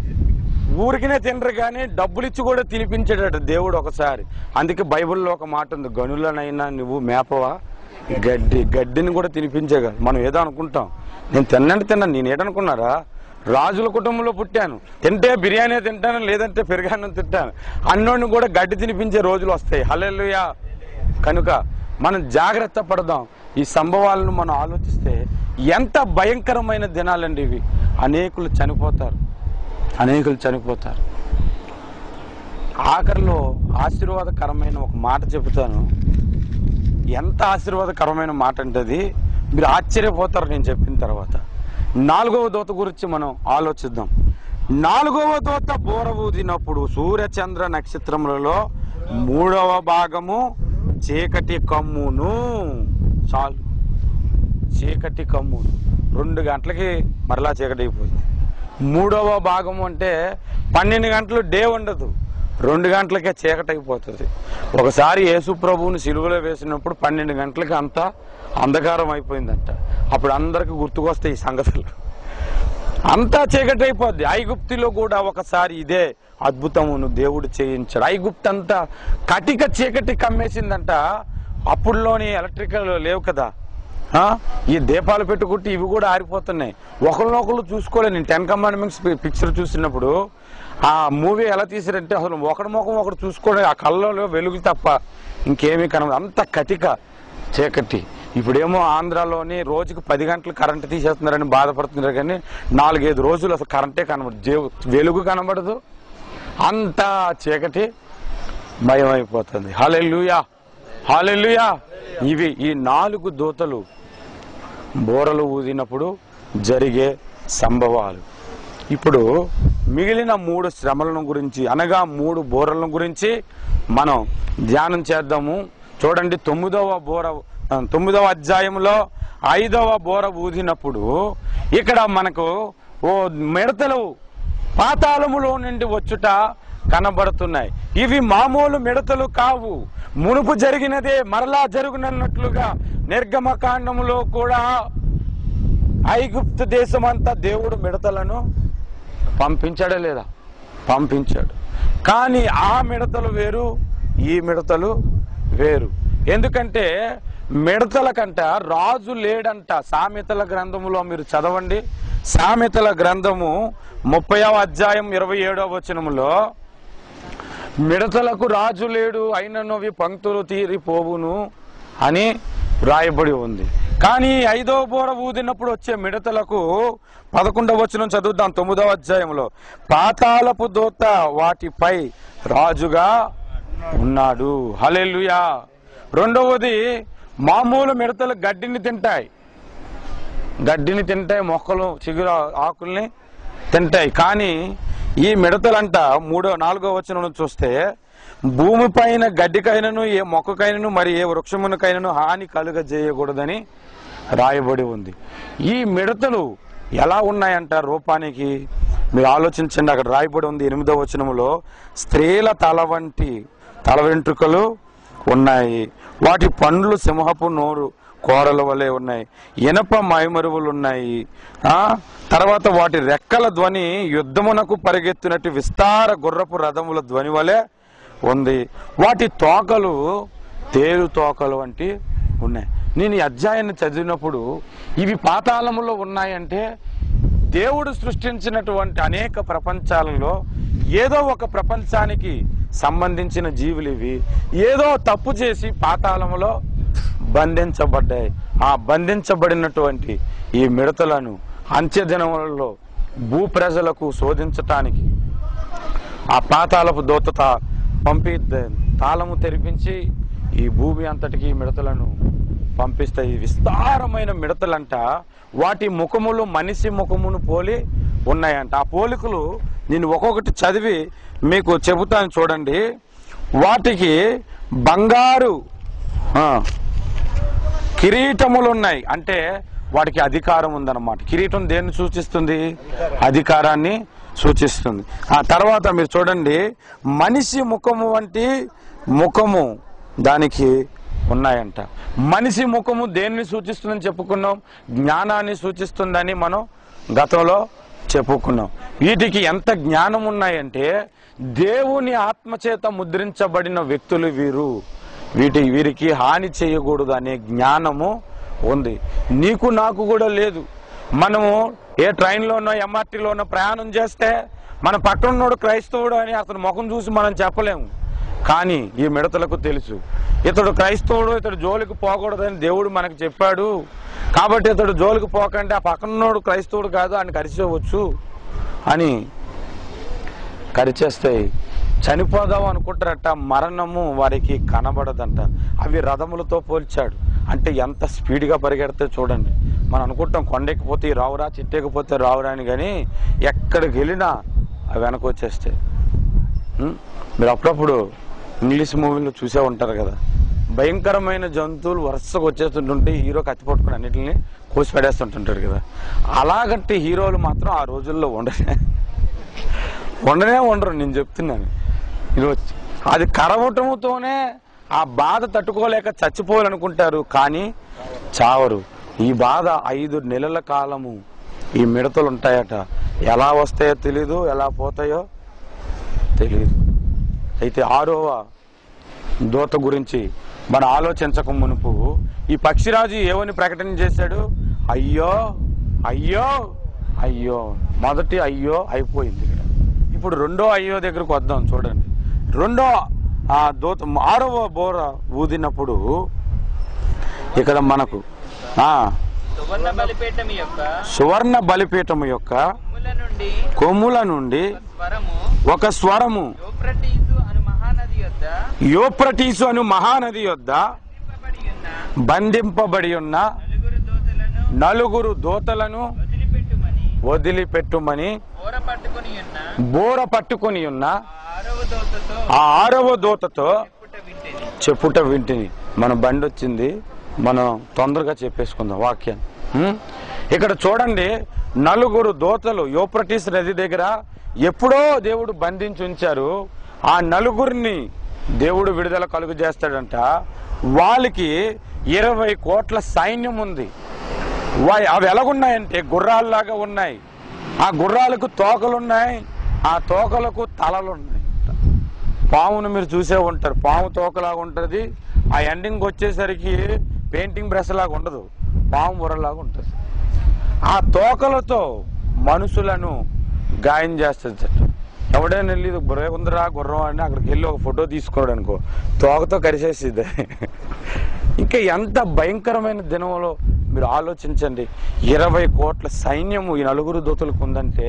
ఊరికినే తినరు కానీ డబ్బులు ఇచ్చి కూడా తినిపించాడట దేవుడు ఒకసారి. అందుకే బైబిల్లో ఒక మాట ఉంది, గనులనైనా నువ్వు మేపవా, గడ్డిని కూడా తినిపించేగా. మనం ఏదో అనుకుంటాం, నేను తిన్నాను, నేను ఏదనుకున్నారా? రాజుల కుటుంబంలో పుట్టాను, తింటే బిర్యానీ తింటాను, లేదంటే పెరుగన్నం తింటాను. అన్నోడిని కూడా గడ్డి తినిపించే రోజులు వస్తాయి. హల్లెలూయా. కనుక మనం జాగ్రత్త పడదాం. ఈ సంభవాలను మనం ఆలోచిస్తే ఎంత భయంకరమైన దినాలండి ఇవి. అనేకులు చనిపోతారు. ఆఖరిలో ఆశీర్వాదకరమైన ఒక మాట చెబుతాను. ఎంత ఆశీర్వాదకరమైన మాట అంటే అది మీరు ఆశ్చర్యపోతారు నేను చెప్పిన తర్వాత. 4వ దూత గురించి మనం ఆలోచిద్దాం. 4వ దూత బూర ఊదినప్పుడు సూర్యచంద్ర నక్షత్రములలో 3వ భాగము చీకటి కమ్మును. చాలు, చీకటి కమ్మును. 2 గంటలకి మరలా చీకటి అయిపోయింది. 3వ భాగము అంటే 12 గంటలు డే ఉండదు, 2 గంటలకే చీకటి అయిపోతుంది. ఒకసారి యేసు ప్రభువుని సిలువలో వేసినప్పుడు 12 గంటలకి అంతా అంధకారం అయిపోయిందంట. అప్పుడు అందరికి గుర్తుకొస్తాయి ఈ సంగతులు. అంతా చీకటి అయిపోద్ది. ఐగుప్తులో కూడా ఒకసారి ఇదే అద్భుతమును దేవుడు చేయించాడు. ఐగుప్తు అంతా కటిక చీకటి కమ్మేసిందంట. అప్పుడులోని ఎలక్ట్రికల్ లేవు కదా, ఈ దీపాలు పెట్టుకుంటే ఇవి కూడా ఆరిపోతున్నాయి. ఒకరినొకరు చూసుకోలేదు. నేను 10 కమాండ్మెంట్స్ పిక్చర్ చూసినప్పుడు ఆ మూవీ ఎలా తీసారంటే అసలు ఒకరి ముఖం ఒకరు చూసుకోవడం, ఆ కళ్ళలో వెలుగు తప్ప ఇంకేమీ కనబడదు. అంత కటిక చీకటి. ఇప్పుడేమో ఆంధ్రాలోని రోజుకి 10 గంటలు కరెంటు తీసేస్తున్నారని బాధపడుతున్నారు కానీ 4-5 రోజులు అసలు కరెంటే కనబడదు, వెలుగు కనబడదు. అంతా చీకటి, భయం అయిపోతుంది. హల్లెలూయా, హల్లెలూయా. ఇవి ఈ 4 దూతలు బూరలు ఊదినప్పుడు జరిగే సంభవాలు. ఇప్పుడు మిగిలిన 3 శ్రమలను గురించి అనగా 3 బూరలను గురించి మనం ధ్యానం చేద్దాము. చూడండి, 9వ అధ్యాయంలో 5వ బూర ఊదినప్పుడు ఇక్కడ మనకు మిడతలు పాతాళములో నుండి వచ్చుట కనబడుతున్నాయి. ఇవి మామూలు మిడతలు కావు, మునుపు జరిగినదే మరలా జరుగునన్నట్లుగా నిర్గమకాండములో కూడా ఐగుప్తు దేశం అంతా దేవుడు మిడతలను పంపించాడా లేదా? పంపించాడు. కానీ ఆ మిడతలు వేరు, ఈ మిడతలు వేరు. ఎందుకంటే మిడతల కంట రాజు లేడంట. సామెతల గ్రంథములో మీరు చదవండి. సామెతల గ్రంథము 30వ అధ్యాయం 27వ వచనములో మిడతలకు రాజు లేడు, అయినవి పంక్తులు తీరిపోవును అని రాయబడి ఉంది. కానీ 5వ బూర ఊదినప్పుడు వచ్చే మిడతలకు 11వ వచనం చదువుదాం. 9వ అధ్యాయంలో పాతాళపు దూత వాటిపై రాజుగా ఉన్నాడు. హల్లెలూయా. 2వది మామూలు మిడతలు గడ్డిని తింటాయి, గడ్డిని తింటాయి, మొక్కలు చిగురు ఆకుల్ని తింటాయి. కానీ ఈ మిడతలంట 3-4 వచనం చూస్తే భూమిపైన గడ్డికైనను ఏ మొక్కకైనను మరి ఏ వృక్షమునకైనను హాని కలుగజేయకూడదని రాయబడి ఉంది. ఈ మిడతలు ఎలా ఉన్నాయంట రూపానికి? మీరు ఆలోచించండి. అక్కడ రాయబడి ఉంది 8వ వచనములో, స్త్రీల తల వెంట్రుకలు ఉన్నాయి, వాటి పండ్లు సింహపు నోరు కోరల వలె ఉన్నాయి, ఇనప మైమరువులు ఉన్నాయి. తర్వాత వాటి రెక్కల ధ్వని యుద్ధమునకు పరిగెత్తినట్టు విస్తార గుర్రపు రథముల ధ్వని వలె ఉంది, వాటి తోకలు తేలు తోకలు వంటి ఉన్నాయి. నేను ఈ అధ్యాయాన్ని చదివినప్పుడు ఇవి పాతాళములో ఉన్నాయంటే దేవుడు సృష్టించినటువంటి అనేక ప్రపంచాలలో ఏదో ఒక ప్రపంచానికి సంబంధించిన జీవులు ఇవి ఏదో తప్పు చేసి పాతాళములో బంధించబడ్డాయి. ఆ బంధించబడినటువంటి ఈ మిడతలను అంత్యదినములలో భూ ప్రజలకు శోధించటానికి ఆ పాతాళపు దూత పంపి తాళము తెరిపించి ఈ భూమి అంతటికి మిడతలను పంపిస్తాయి. విస్తారమైన మిడతలంట, వాటి ముఖములు మనిషి ముఖమును పోలి ఉన్నాయంట. ఆ పోలికలు నేను ఒక్కొక్కటి చదివి మీకు చెబుతాను చూడండి. వాటికి బంగారు కిరీటములు ఉన్నాయి, అంటే వాటికి అధికారం ఉందన్నమాట. కిరీటం దేన్ని సూచిస్తుంది? అధికారాన్ని సూచిస్తుంది. ఆ తర్వాత మీరు చూడండి, మనిషి ముఖము వంటి ముఖము దానికి ఉన్నాయంట. మనిషి ముఖము దేన్ని సూచిస్తుందని చెప్పుకున్నాం? జ్ఞానాన్ని సూచిస్తుందని మనం గతంలో చెప్పుకున్నాం. వీటికి ఎంత జ్ఞానం ఉన్నాయంటే దేవుని ఆత్మచేత ముద్రించబడిన వ్యక్తులు వీరికి హాని చేయకూడదు అనే జ్ఞానము ఉంది. నీకు నాకు కూడా లేదు. మనము ఏ ట్రైన్లోనో ఎంఆర్టీలోనో ప్రయాణం చేస్తే మన పక్కనున్నోడు క్రైస్తవుడు అని అతను ముఖం చూసి మనం చెప్పలేము. కానీ ఈ మిడతలకు తెలుసు, ఇతడు క్రైస్తవుడు, ఇతడు జోలికి పోకూడదని దేవుడు మనకు చెప్పాడు, కాబట్టి ఇతడు జోలికి పోకంటే ఆ పక్కనున్నోడు క్రైస్తవుడు కాదు అని కరిచేవచ్చు అని కరిచేస్తాయి. చనిపోదాం అనుకుంటారట, మరణము వారికి కనబడదంట. అవి రథములతో పోల్చాడు. అంటే ఎంత స్పీడ్గా పరిగెడితే చూడండి. మనం అనుకుంటాం కొండెక్కిపోతే రావురా, చిట్టెక్కిపోతే రావురా అని, కానీ ఎక్కడికి వెళ్ళినా అవి వెనక వచ్చేస్తాయి. మీరు అప్పుడప్పుడు ఇంగ్లీష్ మూవీలో చూసే ఉంటారు కదా, భయంకరమైన జంతువులు వరుసగా వచ్చేస్తుంటుంటే హీరో కత్తి పట్టుకుని అన్నిటిని కోసి పడేస్తుంటుంటాడు కదా. అలాగంటే హీరోలు మాత్రం ఆ రోజుల్లో ఉండరు. నేను చెప్తున్నాను, అది కరవటముతోనే ఆ బాధ తట్టుకోలేక చచ్చిపోవాలనుకుంటారు, కానీ చావరు. ఈ బాధ 5 నెలల కాలము ఈ మిడతలు ఉంటాయట. ఎలా వస్తాయో తెలీదు, ఎలా పోతాయో తెలియదు. అయితే 6వ దూత గురించి మనం ఆలోచించక మునుపు ఈ పక్షిరాజు ఏమని ప్రకటన చేశాడు? అయ్యో అయ్యో అయ్యో. మొదటి అయ్యో అయిపోయింది. ఇప్పుడు రెండో అయ్యో దగ్గరకు వద్దాం. చూడండి, రెండో ఆ దూత 6వ బోర ఊదినప్పుడు ఇక్కడ మనకు సువర్ణ బలిపీఠము యొక్క కొమ్ముల నుండి ఒక స్వరము యూఫ్రటీసు అను మహానది యొద్ద బంధింపబడి ఉన్న 4 దూతలను వదిలిపెట్టుమని బోర పట్టుకొని ఉన్న ఆ 6వ దూతతో చెప్పుట వింటిని. మన బండి వచ్చింది, మనం తొందరగా చెప్పేసుకుందాం వాక్యాన్ని. ఇక్కడ చూడండి, 4 దూతలు యూఫ్రటీస్ నది దగ్గర ఎప్పుడో దేవుడు బంధించి ఉంచారు. ఆ 4 దేవుడు విడుదల కలుగు చేస్తాడంట. వాళ్ళకి 20 కోట్ల సైన్యం ఉంది. అవి ఎలాగున్నాయంటే గుర్రాల్లాగా ఉన్నాయి. ఆ గుర్రాలకు తోకలున్నాయి, ఆ తోకలకు తలలున్నాయి. పామును మీరు చూసే ఉంటారు, పాము తోకలాగా ఉంటుంది. ఆ ఎండింగ్ వచ్చేసరికి పెయింటింగ్ బ్రష్ లాగా ఉండదు, పాము బుర్రలాగా ఉంటుంది. ఆ తోకలతో మనుషులను గాయం చేస్తుంది. ఎవడైనా వెళ్ళి బుర్ర ఉందిరా గుర్రం అని అక్కడికి వెళ్ళి ఒక ఫోటో తీసుకోవడం అనుకో, తోకతో కరిసేసిద్ది. ఇంకా ఎంత భయంకరమైన దినంలో మీరు ఆలోచించండి. 20 కోట్ల సైన్యము ఈ 4 దూతలకు ఉందంటే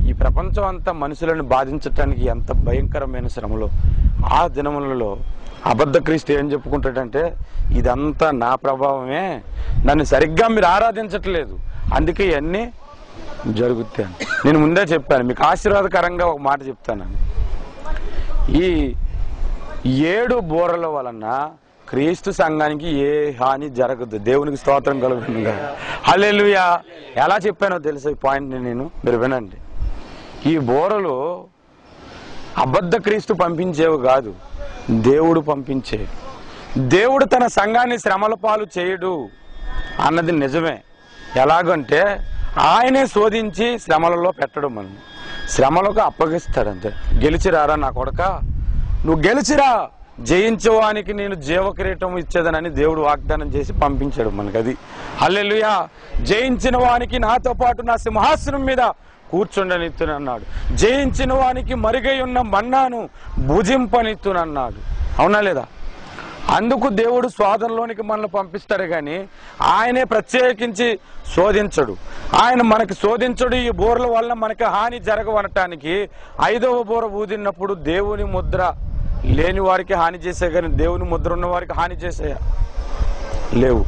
ఈ ప్రపంచం అంతా మనుషులను బాధించటానికి ఎంత భయంకరమైన శ్రమలో. ఆ దినములలో అబద్ధ క్రీస్తు ఏం చెప్పుకుంటాడంటే, ఇదంతా నా ప్రభావమే, నన్ను సరిగ్గా మీరు ఆరాధించట్లేదు, అందుకే ఇవన్నీ జరుగుతాయి. నేను ముందే చెప్పాను, మీకు ఆశీర్వాదకరంగా ఒక మాట చెప్తాను. ఈ 7 బూరల వలన క్రీస్తు సంఘానికి ఏ హాని జరగదు. దేవునికి స్తోత్రం కలుగుతుంది. హల్లెలూయా. ఎలా చెప్పానో తెలుసా ఈ పాయింట్ని నేను, మీరు వినండి. ఈ బూరలు అబద్ధ క్రీస్తు పంపించేవి కాదు, దేవుడు పంపించేవి. దేవుడు తన సంఘాన్ని శ్రమల పాలు చేయడు అన్నది నిజమే. ఎలాగంటే ఆయనే శోధించి శ్రమలలో పెట్టడం, మనం శ్రమలకు అప్పగిస్తాడంతే. గెలిచిరారా నా కొడక, నువ్వు గెలిచిరా, జయించేవానికి నేను జీవకిరీటం ఇచ్చేదనని దేవుడు వాగ్దానం చేసి పంపించాడు మనకు. అది హల్లెలూయా. జయించిన వానికి నాతో పాటు నా సింహాసనం మీద కూర్చుండనిత్తునన్నాడు. జయించిన వానికి మరుగై ఉన్న మన్నాను భుజింపనిత్తునన్నాడు. అవునా లేదా? అందుకు దేవుడు శోధనలోనికి మనల్ని పంపిస్తాడు కానీ ఆయనే ప్రత్యేకించి శోధించడు. ఆయన మనకి శోధించడు. ఈ బోర్ల వల్ల మనకి హాని జరగవనటానికి 5వ బోర ఊదినప్పుడు దేవుని ముద్ర లేని వారికి హాని చేసే, కానీ దేవుని ముద్ర ఉన్న వారికి హాని చేసే లేవు.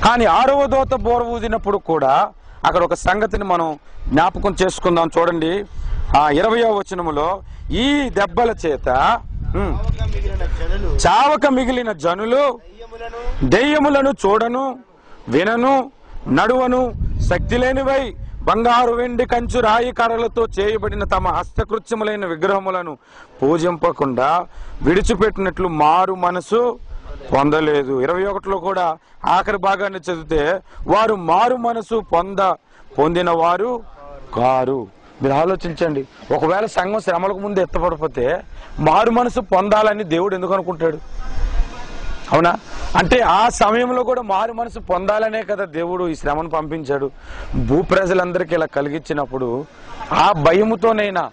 కానీ 6వ దూత బోర ఊదినప్పుడు కూడా అక్కడ ఒక సంగతిని మనం జ్ఞాపకం చేసుకుందాం. చూడండి 20వ వచనములో, ఈ దెబ్బల చేత చావక మిగిలిన జనులు దెయ్యములను చూడను, వినను, నడువను, శక్తి లేనివై బంగారు, వెండి, కంచు, రాయి, కర్రలతో చేయబడిన తమ హస్తకృత్యములైన విగ్రహములను పూజింపకుండా విడిచిపెట్టినట్లు మారు మనసు పొందలేదు. 21లో కూడా ఆఖరి భాగాన్ని చదివితే, వారు మారు మనసు పొందిన వారు కారు. మీరు ఆలోచించండి, ఒకవేళ సంఘం శ్రమలకు ముందు ఎత్తపడిపోతే మారు మనసు పొందాలని దేవుడు ఎందుకు అనుకుంటాడు? అవునా? అంటే ఆ సమయంలో కూడా మారు మనసు పొందాలనే కదా దేవుడు ఈ శ్రమను పంపించాడు. భూ ప్రజలందరికీ ఇలా కలిగించినప్పుడు ఆ భయముతోనైనా,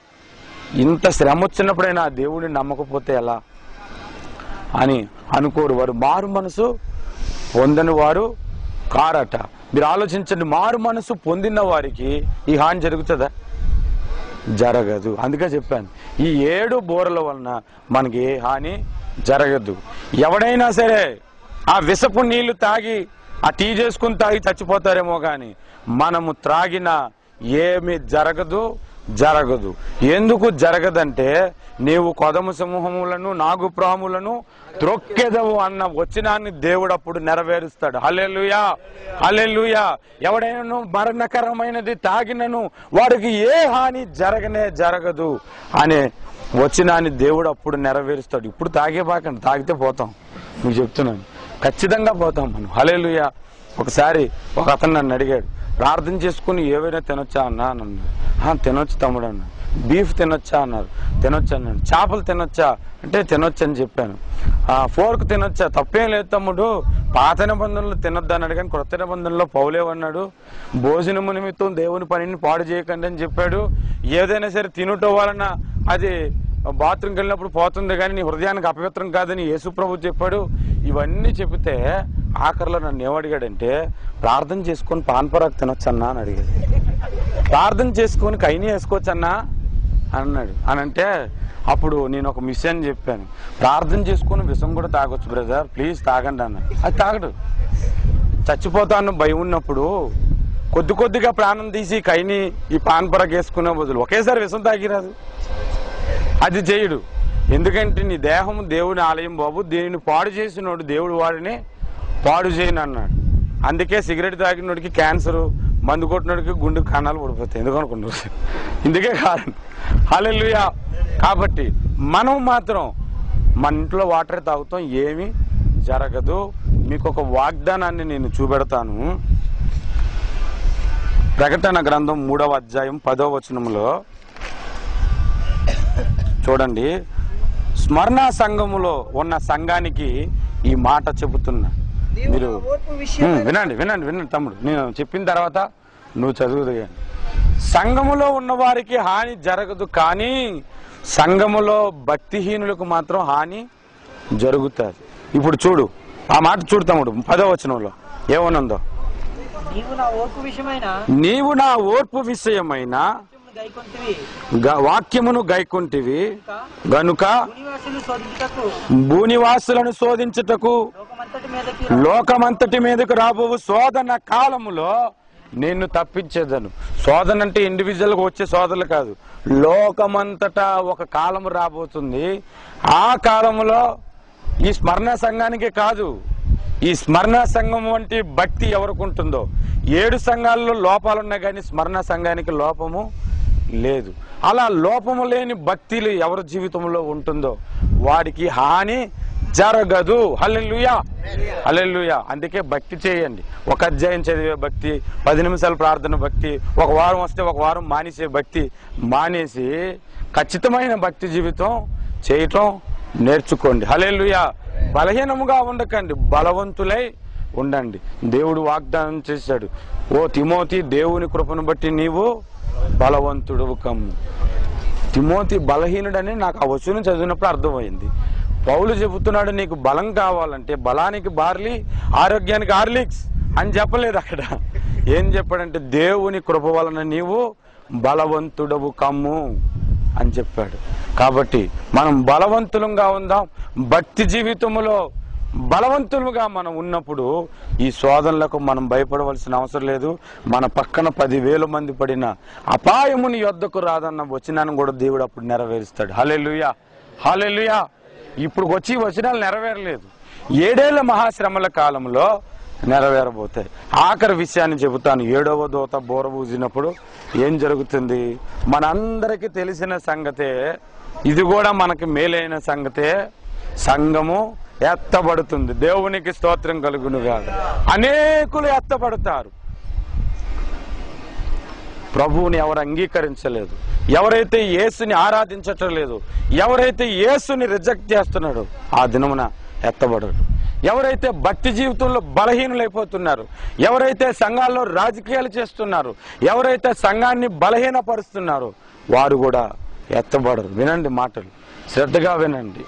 ఇంత శ్రమ వచ్చినప్పుడైనా ఆ దేవుడిని నమ్మకపోతే ఎలా అని అనుకోరు. వారు మారు మనసు పొందని వారు కారట. మీరు ఆలోచించండి, మారు మనసు పొందిన వారికి ఈ హాని జరుగుతుందా? జరగదు. అందుకే చెప్పాను, ఈ 7 బోరల వలన మనకి ఏ హాని జరగదు. ఎవడైనా సరే ఆ విషపు నీళ్లు తాగి, ఆ టీ చేసుకుని తాగి చచ్చిపోతారేమో కానీ మనము త్రాగిన ఏమి జరగదు. ఎందుకు జరగదంటే, నీవు కొదము సింహములను నాగుప్రాములను త్రొక్కెదవు అన్న వచనాన్ని దేవుడు అప్పుడు నెరవేరుస్తాడు. హల్లెలూయా, హల్లెలూయా. ఎవడైనా మరణకరమైనది తాగినను వాడికి ఏ హాని జరగదు అనే వచనాన్ని దేవుడు అప్పుడు నెరవేరుస్తాడు. ఇప్పుడు తాగేపాకండి, తాగితే పోతాం. మీకు చెప్తున్నాను, ఖచ్చితంగా పోతాం మనం. హల్లెలూయా. ఒకసారి ఒక అతను నన్ను అడిగాడు, ప్రార్థన చేసుకుని ఏవైనా తినొచ్చా అన్నా అని అన్నాడు. తినొచ్చు తమ్ముడు అన్నా. బీఫ్ తినొచ్చా అన్నారు. తినొచ్చు అన్నాడు. చేపలు తినొచ్చా అంటే తినొచ్చు అని చెప్పాను. ఫోర్క్ తినొచ్చా? తప్పేం లేదు తమ్ముడు, పాత నిబంధనలు తినొద్దు అన్నాడు, కానీ కొత్త నిబంధనలో పౌలేమన్నాడు, భోజనము నిమిత్తం దేవుని పనిని పాడు చేయకండి అని చెప్పాడు. ఏదైనా సరే తినుట వలన అది బాత్రూమ్కి వెళ్ళినప్పుడు పోతుంది, కానీ నీ హృదయానికి అపవిత్రం కాదని యేసు ప్రభు చెప్పాడు. ఇవన్నీ చెబితే ఆఖరిలో నన్ను ఏమడిగాడంటే, ప్రార్థన చేసుకొని పాన్పరాకు తినొచ్చన్నా అని అడిగాడు. ప్రార్థన చేసుకొని కైని వేసుకోవచ్చన్నా అన్నాడు. అని అంటే అప్పుడు నేను ఒక మిషన్ చెప్పాను, ప్రార్థన చేసుకుని విషం కూడా తాగొచ్చు బ్రదర్, ప్లీజ్ తాగండి అన్నాడు. అది తాగడు. చచ్చిపోతాను భయం ఉన్నప్పుడు కొద్దిగా ప్రాణం తీసి కైని ఈ పాన్పరాకు వేసుకునే బదులు ఒకేసారి విషం తాగిరాదు. అది చేయడు. ఎందుకంటే నీ దేహం దేవుని ఆలయం బాబు, దీనిని పాడు చేసినోడు దేవుడు వాడిని పాడు చేయను అన్నాడు. అందుకే సిగరెట్ తాగినోడికి క్యాన్సరు, మందు కొట్టినోడికి గుండె కణాలు పడిపోతాయి. ఎందుకు అనుకుంటున్నారు? ఇందుకే కారణం. హల్లెలూయా. కాబట్టి మనం మాత్రం మన ఇంట్లో వాటర్ తాగుతాం, ఏమీ జరగదు. మీకు ఒక వాగ్దానాన్ని నేను చూపెడతాను. ప్రకటన గ్రంథం 3వ అధ్యాయం 10వ వచనంలో చూడండి, స్మరణ సంఘములో ఉన్న సంఘానికి ఈ మాట చెబుతున్నా. మీరు వినండి తమ్ముడు, నేను చెప్పిన తర్వాత నువ్వు చదువుదు. సంఘములో ఉన్న వారికి హాని జరగదు, కానీ సంఘములో భక్తిహీనులకు మాత్రం హాని జరుగుతుంది. ఇప్పుడు చూడు, ఆ మాట చూడు తమ్ముడు, 10వ వచనంలో ఏమనుందో, నీవు నా ఓర్పు విషయమైన వాక్యమును గైకొంటివి గనుక భూనివాసులను శోధించుటకు లోకమంతటి మీదకు రాబోవు శోధన కాలములో నిన్ను తప్పించేదను. శోధన అంటే ఇండివిజువల్గా వచ్చే శోధనలు కాదు, లోకమంతటా ఒక కాలం రాబోతుంది. ఆ కాలంలో ఈ స్మరణ సంఘానికే కాదు, ఈ స్మరణ సంఘం వంటి భక్తి ఎవరికి ఉంటుందో, 7 సంఘాల్లో లోపాలున్నాయి కానీ స్మరణ సంఘానికి లోపము లేదు. అలా లోపము లేని భక్తులు ఎవరి జీవితంలో ఉంటుందో వాడికి హాని జరగదు. హల్లెలూయా, హల్లెలూయా. అందుకే భక్తి చేయండి. ఒక అధ్యాయం చదివే భక్తి, 10 నిమిషాల ప్రార్థన భక్తి, ఒక వారం వస్తే ఒక వారం మానేసే భక్తి మానేసి ఖచ్చితమైన భక్తి జీవితం చేయటం నేర్చుకోండి. హల్లెలూయా. బలహీనముగా ఉండకండి, బలవంతులై ఉండండి. దేవుడు వాగ్దానం చేశాడు, ఓ తిమోతి, దేవుని కృపను బట్టి నీవు బలవంతుడు కమ్ము. తిమోతి బలహీనుడని నాకు ఆ వచనం చదివినప్పుడు అర్థమైంది. పౌలు చెబుతున్నాడు, నీకు బలం కావాలంటే బలానికి బార్లీ, ఆరోగ్యానికి హార్లిక్స్ అని చెప్పలేదు. అక్కడ ఏం చెప్పాడంటే దేవుని కృప వలన నీవు బలవంతుడవు కమ్ము అని చెప్పాడు. కాబట్టి మనం బలవంతులంగా ఉందాం. భక్తి జీవితంలో బలవంతులుగా మనం ఉన్నప్పుడు ఈ శోధనలకు మనం భయపడవలసిన అవసరం లేదు. మన పక్కన 10,000 మంది పడిన అపాయముని యొద్దకు రాదన్న వచనాన్ని కూడా దేవుడు అప్పుడు నెరవేరుస్తాడు. హల్లెలూయా, హల్లెలూయా. ఇప్పుడు వచ్చి వచనాలు నెరవేరలేదు, 7 ఏళ్ల మహాశ్రమల కాలంలో నెరవేరబోతాయి. ఆఖరి విషయాన్ని చెబుతాను. 7వ దూత బోర ఊజినప్పుడు ఏం జరుగుతుంది మనందరికీ తెలిసిన సంగతే. ఇది కూడా మనకి మేలైన సంగతే. సంఘము ఎత్తబడుతుంది. దేవునికి స్తోత్రం కలుగును గాక. అనేకులు ఎత్తబడతారు. ప్రభువుని ఎవరు అంగీకరించలేదు, ఎవరైతే యేసుని ఆరాధించటం లేదు, ఎవరైతే యేసుని రిజెక్ట్ చేస్తున్నాడో ఆ దినమున ఎత్తబడరు. ఎవరైతే భక్తి జీవితంలో బలహీనులైపోతున్నారు, ఎవరైతే సంఘాల్లో రాజకీయాలు చేస్తున్నారు, ఎవరైతే సంఘాన్ని బలహీనపరుస్తున్నారో వారు కూడా ఎత్తబడరు. వినండి మాటలు, శ్రద్ధగా వినండి.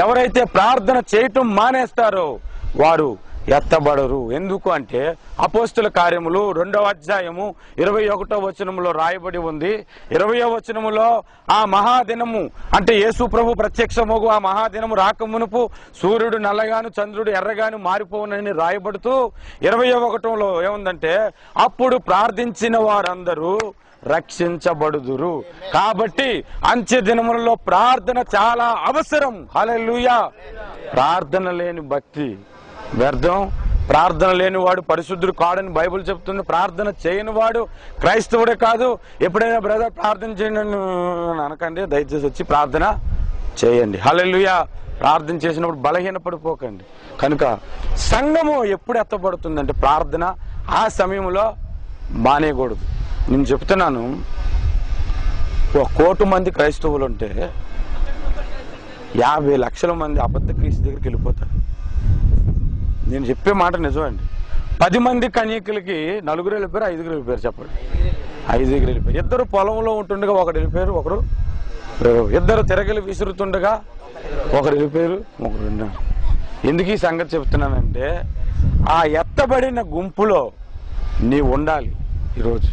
ఎవరైతే ప్రార్థన చేయటం మానేస్తారో వారు ఎత్తబడరు. ఎందుకు అంటే అపోస్తుల కార్యములు 2వ అధ్యాయము 21వ వచనములో రాయబడి ఉంది. 20వ వచనములో ఆ మహాదినము అంటే యేసు ప్రభు ప్రత్యక్షమగు ఆ మహాదినము రాకమునుపు సూర్యుడు నల్లగాను చంద్రుడు ఎర్రగాను మారిపోవునని రాయబడుతూ 21లో ఏముందంటే అప్పుడు ప్రార్థించిన వారందరూ రక్షించబడుదురు. కాబట్టి అంత్య దినములలో ప్రార్థన చాలా అవసరం. హల్లెలూయా. ప్రార్థన లేని భక్తి వ్యర్థం. ప్రార్థన లేని వాడు పరిశుద్ధుడు కాడని బైబిల్ చెప్తుంది. ప్రార్థన చేయని వాడు క్రైస్తవుడే కాదు. ఎప్పుడైనా బ్రదర్ ప్రార్థన చేయండి అనకండి, దయచేసి వచ్చి ప్రార్థన చేయండి. హల్లెలూయా. ప్రార్థన చేసినప్పుడు బలహీన పడిపోకండి. కనుక సంఘము ఎప్పుడు ఎత్తబడుతుందంటే ప్రార్థన ఆ సమయంలో మానేయకూడదు. నేను చెప్తున్నాను, 1 కోటి మంది క్రైస్తవులు ఉంటే 50 లక్షల మంది అబద్ధ క్రీస్తు దగ్గరికి వెళ్ళిపోతారు. నేను చెప్పే మాట నిజమండి. 10 మంది కన్యకులకి 4 వెళ్ళిపోయారు, 5 వెళ్ళిపోయారు. చెప్పండి, 5 వెళ్ళిపోయారు. 2 పొలంలో ఉంటుండగా 1 వెళ్ళిపోయారు, 1 2 తిరగలి విసురుతుండగా 1 వెళ్ళిపోయారు, 1 ఉన్నారు. ఎందుకు ఈ సంగతి చెప్తున్నానంటే ఆ ఎత్తబడిన గుంపులో నీ ఉండాలి. ఈరోజు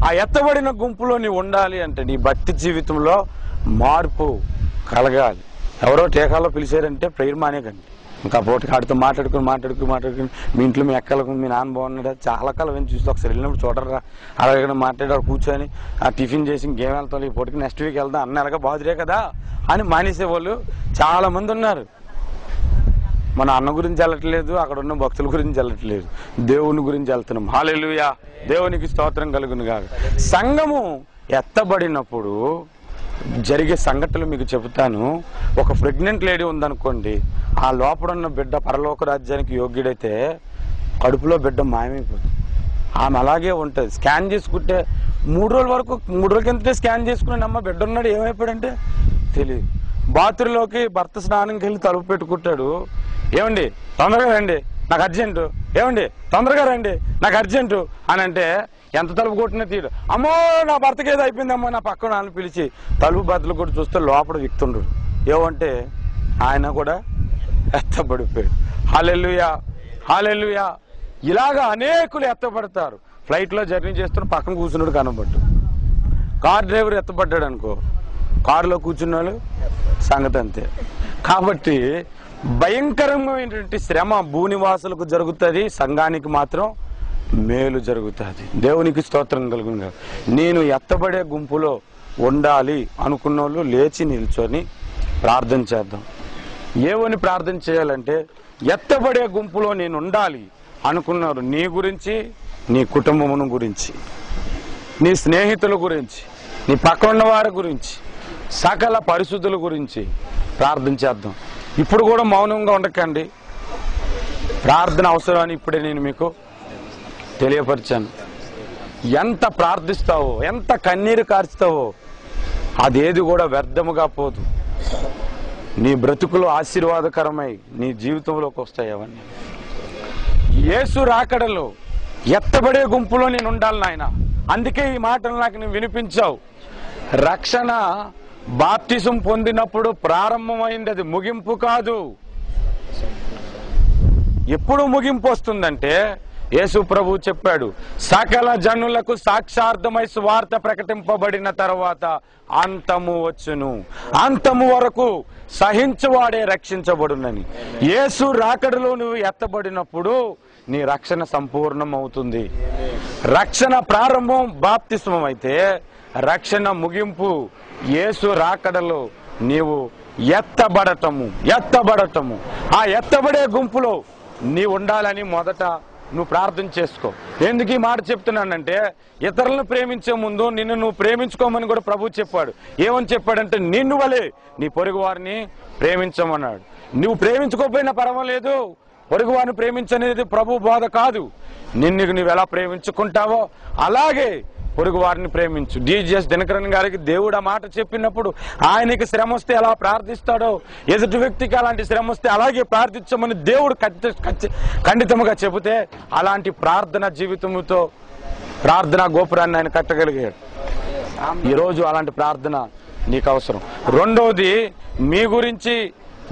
ఆ ఎత్తబడిన గుంపులో నీ ఉండాలి అంటే నీ భక్తి జీవితంలో మార్పు కలగాలి. ఎవరో టీకాలో పిలిచారంటే ప్రేయర్ మానేకండి. ఇంకా పోటీ ఆడితో మాట్లాడుకుని మీ ఇంట్లో మీ ఎక్కలకు మీ నాన్న బాగున్నాడా చాలా కాలం ఏం చూస్తే ఒకసారి వెళ్ళినప్పుడు చూడరా అలాగే మాట్లాడారు కూర్చొని ఆ టిఫిన్ చేసి ఇంకేం వెళ్తాం ఈ పోటీకి నెక్స్ట్ వీక్ వెళ్దాం అన్న ఎలాగ బాధురే కదా అని మానేసే వాళ్ళు చాలా మంది ఉన్నారు. మన అన్న గురించి వెళ్ళట్లేదు, అక్కడ ఉన్న భక్తుల గురించి వెళ్ళట్లేదు, దేవుని గురించి వెళ్తున్నాం. హల్లెలూయా. దేవునికి స్తోత్రం కలుగును గాక. సంఘము ఎత్తబడినప్పుడు జరిగే సంఘటనలు మీకు చెబుతాను. ఒక ప్రెగ్నెంట్ లేడీ ఉందనుకోండి, ఆ లోపల ఉన్న బిడ్డ పరలోక రాజ్యానికి యోగ్యుడైతే కడుపులో బిడ్డ మాయమైపోతుంది. ఆమె అలాగే ఉంటుంది. స్కాన్ చేసుకుంటే 3 రోజుల వరకు 3 రోజుల కిందటే స్కాన్ చేసుకుని అమ్మ బిడ్డ ఉన్నాడు ఏమైపోయాడంటే తెలియదు. బాత్రూంలోకి భర్త స్నానంకి వెళ్ళి తలుపు పెట్టుకుంటాడు. ఏమండి తొందరగా రండి నాకు అర్జెంటు, ఏమండి తొందరగా రండి నాకు అర్జెంటు అని అంటే ఎంత తలుపు కొట్టినా తీయడు. అమ్మో నా భర్తకి ఏదో అయిపోయిందమ్మో నా పక్కన వాళ్ళని పిలిచి తలుపు బద్దలు కొట్టి చూస్తే లోపల వ్యక్తుండడు. ఏమంటే ఆయన కూడా ఎత్తబడిపోయాడు. హల్లెలూయా, హల్లెలూయా. ఇలాగా అనేకులు ఎత్తబడతారు. ఫ్లైట్లో జర్నీ చేస్తున్న పక్కన కూర్చున్నాడు కనబడ్డు. కార్ డ్రైవర్ ఎత్తబడ్డాడు అనుకో, కారులో కూర్చున్న వాళ్ళు సంగతి అంతే. కాబట్టి భయంకరమైనటువంటి శ్రమ భూనివాసులకు జరుగుతుంది, సంఘానికి మాత్రం మేలు జరుగుతుంది. దేవునికి స్తోత్రం కలుగును. నేను ఎత్తబడే గుంపులో ఉండాలి అనుకున్న వాళ్ళు లేచి నిల్చొని ప్రార్థన చేద్దాం. ఏమని ప్రార్థన చేయాలంటే, ఎత్తబడే గుంపులో నేను ఉండాలి అనుకున్నారు నీ గురించి, నీ కుటుంబమును గురించి, నీ స్నేహితుల గురించి, నీ పక్కన వారి గురించి, సకల పరిశుద్ధుల గురించి ప్రార్థన చేద్దాం. ఇప్పుడు కూడా మౌనంగా ఉండకండి. ప్రార్థన అవసరాన్ని ఇప్పుడే నేను మీకు తెలియపరిచాను. ఎంత ప్రార్థిస్తావో, ఎంత కన్నీరు కార్చుతావో అదేది కూడా వ్యర్థముగా పోదు. నీ బ్రతుకులు ఆశీర్వాదకరమై నీ జీవితంలోకి వస్తాయి అవన్నీ. యేసు రాకడలో ఎత్తబడే గుంపులో నేను ఉండాలి నాయన. అందుకే ఈ మాటలు నాకు నేను వినిపించావు. రక్షణ బాప్తిజం పొందినప్పుడు ప్రారంభమైంది, అది ముగింపు కాదు. ఎప్పుడు ముగింపు వస్తుందంటే, యేసు ప్రభు చెప్పాడు, సకల జనులకు సాక్షార్థమై సువార్త ప్రకటింపబడిన తర్వాత అంతము వచ్చును, అంతము వరకు సహించువాడే రక్షించబడునని. యేసు రాకడలో నువ్వు ఎత్తబడినప్పుడు నీ రక్షణ సంపూర్ణం అవుతుంది. రక్షణ ప్రారంభం బాప్తిస్మం అయితే, రక్షణ ముగింపు యేసు రాకడలో నీవు ఎత్తబడటము. ఆ ఎత్తబడే గుంపులో నీ ఉండాలని మొదట నువ్వు ప్రార్థన చేసుకో. ఎందుకు ఈ మాట చెప్తున్నానంటే, ఇతరులను ప్రేమించే ముందు నిన్ను నువ్వు ప్రేమించుకోమని కూడా ప్రభు చెప్పాడు. ఏమని చెప్పాడంటే, నిన్ను వలే నీ పొరుగు వారిని ప్రేమించమన్నాడు. నువ్వు ప్రేమించుకోకపోయినా పర్వాలేదు, పొరుగు వారిని ప్రేమించనేది ప్రభు బోధ కాదు. నిన్ను నువ్వు ఎలా ప్రేమించుకుంటావో అలాగే పొరుగు వారిని ప్రేమించు. డిజిఎస్ దినకరన్ గారికి దేవుడు ఆ మాట చెప్పినప్పుడు, ఆయనకి శ్రమ వస్తే ఎలా ప్రార్థిస్తాడో, ఎదుటి వ్యక్తికి అలాంటి శ్రమ వస్తే అలాగే ప్రార్థించమని దేవుడు ఖండితంగా చెబితే, అలాంటి ప్రార్థన జీవితంతో ప్రార్థనా గోపురాన్ని ఆయన కట్టగలిగాడు. ఈరోజు అలాంటి ప్రార్థన నీకు అవసరం. రెండోది, మీ గురించి,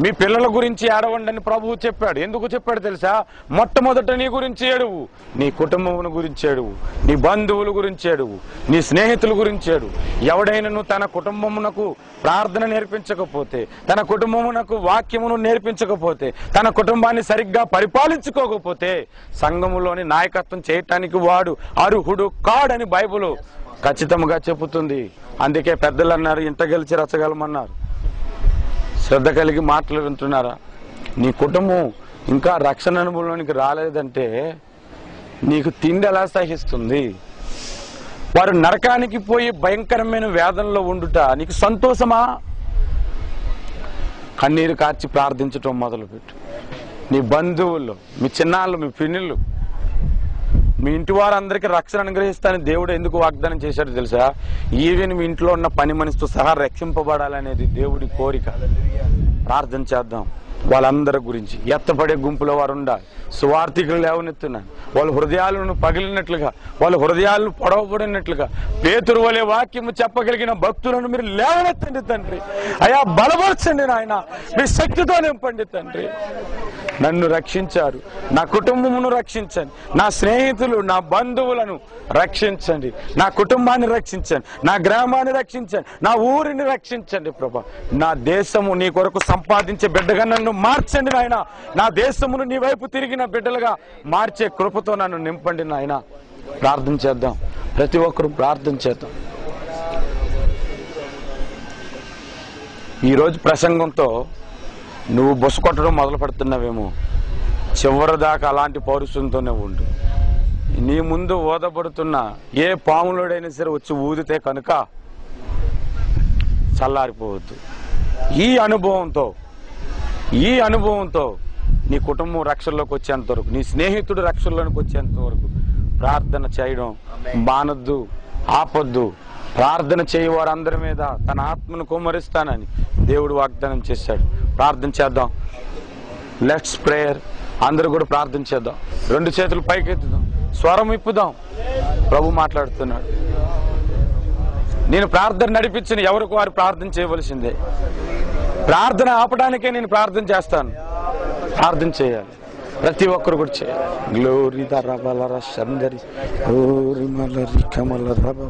మీ పిల్లల గురించి ఏడవండి అని ప్రభువు చెప్పాడు. ఎందుకు చెప్పాడు తెలుసా? మొట్టమొదట నీ గురించి ఏడువు, నీ కుటుంబం గురించి ఏడువు, నీ బంధువుల గురించి ఏడువు, నీ స్నేహితుల గురించి ఏడువు. ఎవడైనా తన కుటుంబమునకు ప్రార్థన నేర్పించకపోతే, తన కుటుంబమునకు వాక్యమును నేర్పించకపోతే, తన కుటుంబాన్ని సరిగ్గా పరిపాలించుకోకపోతే సంఘములోని నాయకత్వం చేయటానికి వాడు అర్హుడు కాడని బైబిల్ ఖచ్చితంగా చెబుతుంది. అందుకే పెద్దలు అన్నారు, ఇంట గెలిచి రచ్చగలమన్నారు. శ్రద్ధ కలిగి మాటలు వింటున్నారా? నీ కుటుంబం ఇంకా రక్షణ అనుభవంలోనికి రాలేదంటే నీకు తిండి ఎలా సహిస్తుంది? వారు నరకానికి పోయి భయంకరమైన వేదనలో ఉండుట నీకు సంతోషమా? కన్నీరు కార్చి ప్రార్థించటం మొదలుపెట్టు. నీ బంధువుల్లో, మీ చిన్నాళ్ళు, మీ పిన్నులు, మీ ఇంటి వారందరికీ రక్షణ అనుగ్రహిస్తానని దేవుడు ఎందుకు వాగ్దానం చేశాడు తెలుసా? ఈవెన్ మీ ఇంట్లో ఉన్న పని మనిషితో సహా రక్షింపబడాలనేది దేవుడి కోరిక. ప్రార్థన చేద్దాం వాళ్ళందరి గురించి. ఎత్తపడే గుంపులో వారు ఉండాలి. సువార్థికులు లేవనెత్తున్నాను, వాళ్ళ హృదయాలను పగిలినట్లుగా, వాళ్ళ హృదయాలను పొడవబడినట్లుగా పేతురు వలె వాక్యము చెప్పగలిగిన భక్తులను మీరు లేవనెత్తండి తండ్రి. అయా బలపరచండి నాయన, మీ శక్తితో నింపండి తండ్రి. నన్ను రక్షించారు, నా కుటుంబమును రక్షించండి, నా స్నేహితులు, నా బంధువులను రక్షించండి, నా కుటుంబాన్ని రక్షించండి, నా గ్రామాన్ని రక్షించండి, నా ఊరిని రక్షించండి ప్రభా. నా దేశము నీ కొరకు సంపాదించే బిడ్డగా నన్ను మార్చండి నాయన. నా దేశమును నీ వైపు తిరిగిన బిడ్డలుగా మార్చే కృపతో నన్ను నింపండి నాయన. ప్రార్థన చేద్దాం, ప్రతి ఒక్కరూ ప్రార్థన చేద్దాం. ఈరోజు ప్రసంగంతో నువ్వు బొస్సు కొట్టడం మొదలు పెడుతున్నావేమో, చివరి దాకా అలాంటి పౌరుషంతోనే ఉండు. నీ ముందు ఓదబడుతున్న ఏ పాములోడైనా సరే వచ్చి ఊదితే కనుక చల్లారిపోవద్దు. ఈ అనుభవంతో నీ కుటుంబం రక్షణలోకి వచ్చేంత వరకు, నీ స్నేహితుడు రక్షణలోకి వచ్చేంత వరకు ప్రార్థన చేయడం మానద్దు, ఆపొద్దు. ప్రార్థన చేయి వారందరి మీద తన ఆత్మను కుమ్మరిస్తానని దేవుడు వాగ్దానం చేశాడు. ప్రార్థన చేద్దాం. Let's prayer. అందరూ కూడా ప్రార్థన చేద్దాం. రెండు చేతులు పైకెత్తుదాం, స్వరం ఇప్పుదాం. ప్రభు మాట్లాడుతున్నాడు. నేను ప్రార్థన నడిపించిన ఎవరికి వారు ప్రార్థన చేయవలసిందే. ప్రార్థన ఆపడానికే నేను ప్రార్థన చేస్తాను. ప్రార్థన చేయాలి, ప్రతి ఒక్కరు కూడా చేయాలి. గ్లోరీ దరబలర శందరి ఓరి మలరి కమల రబ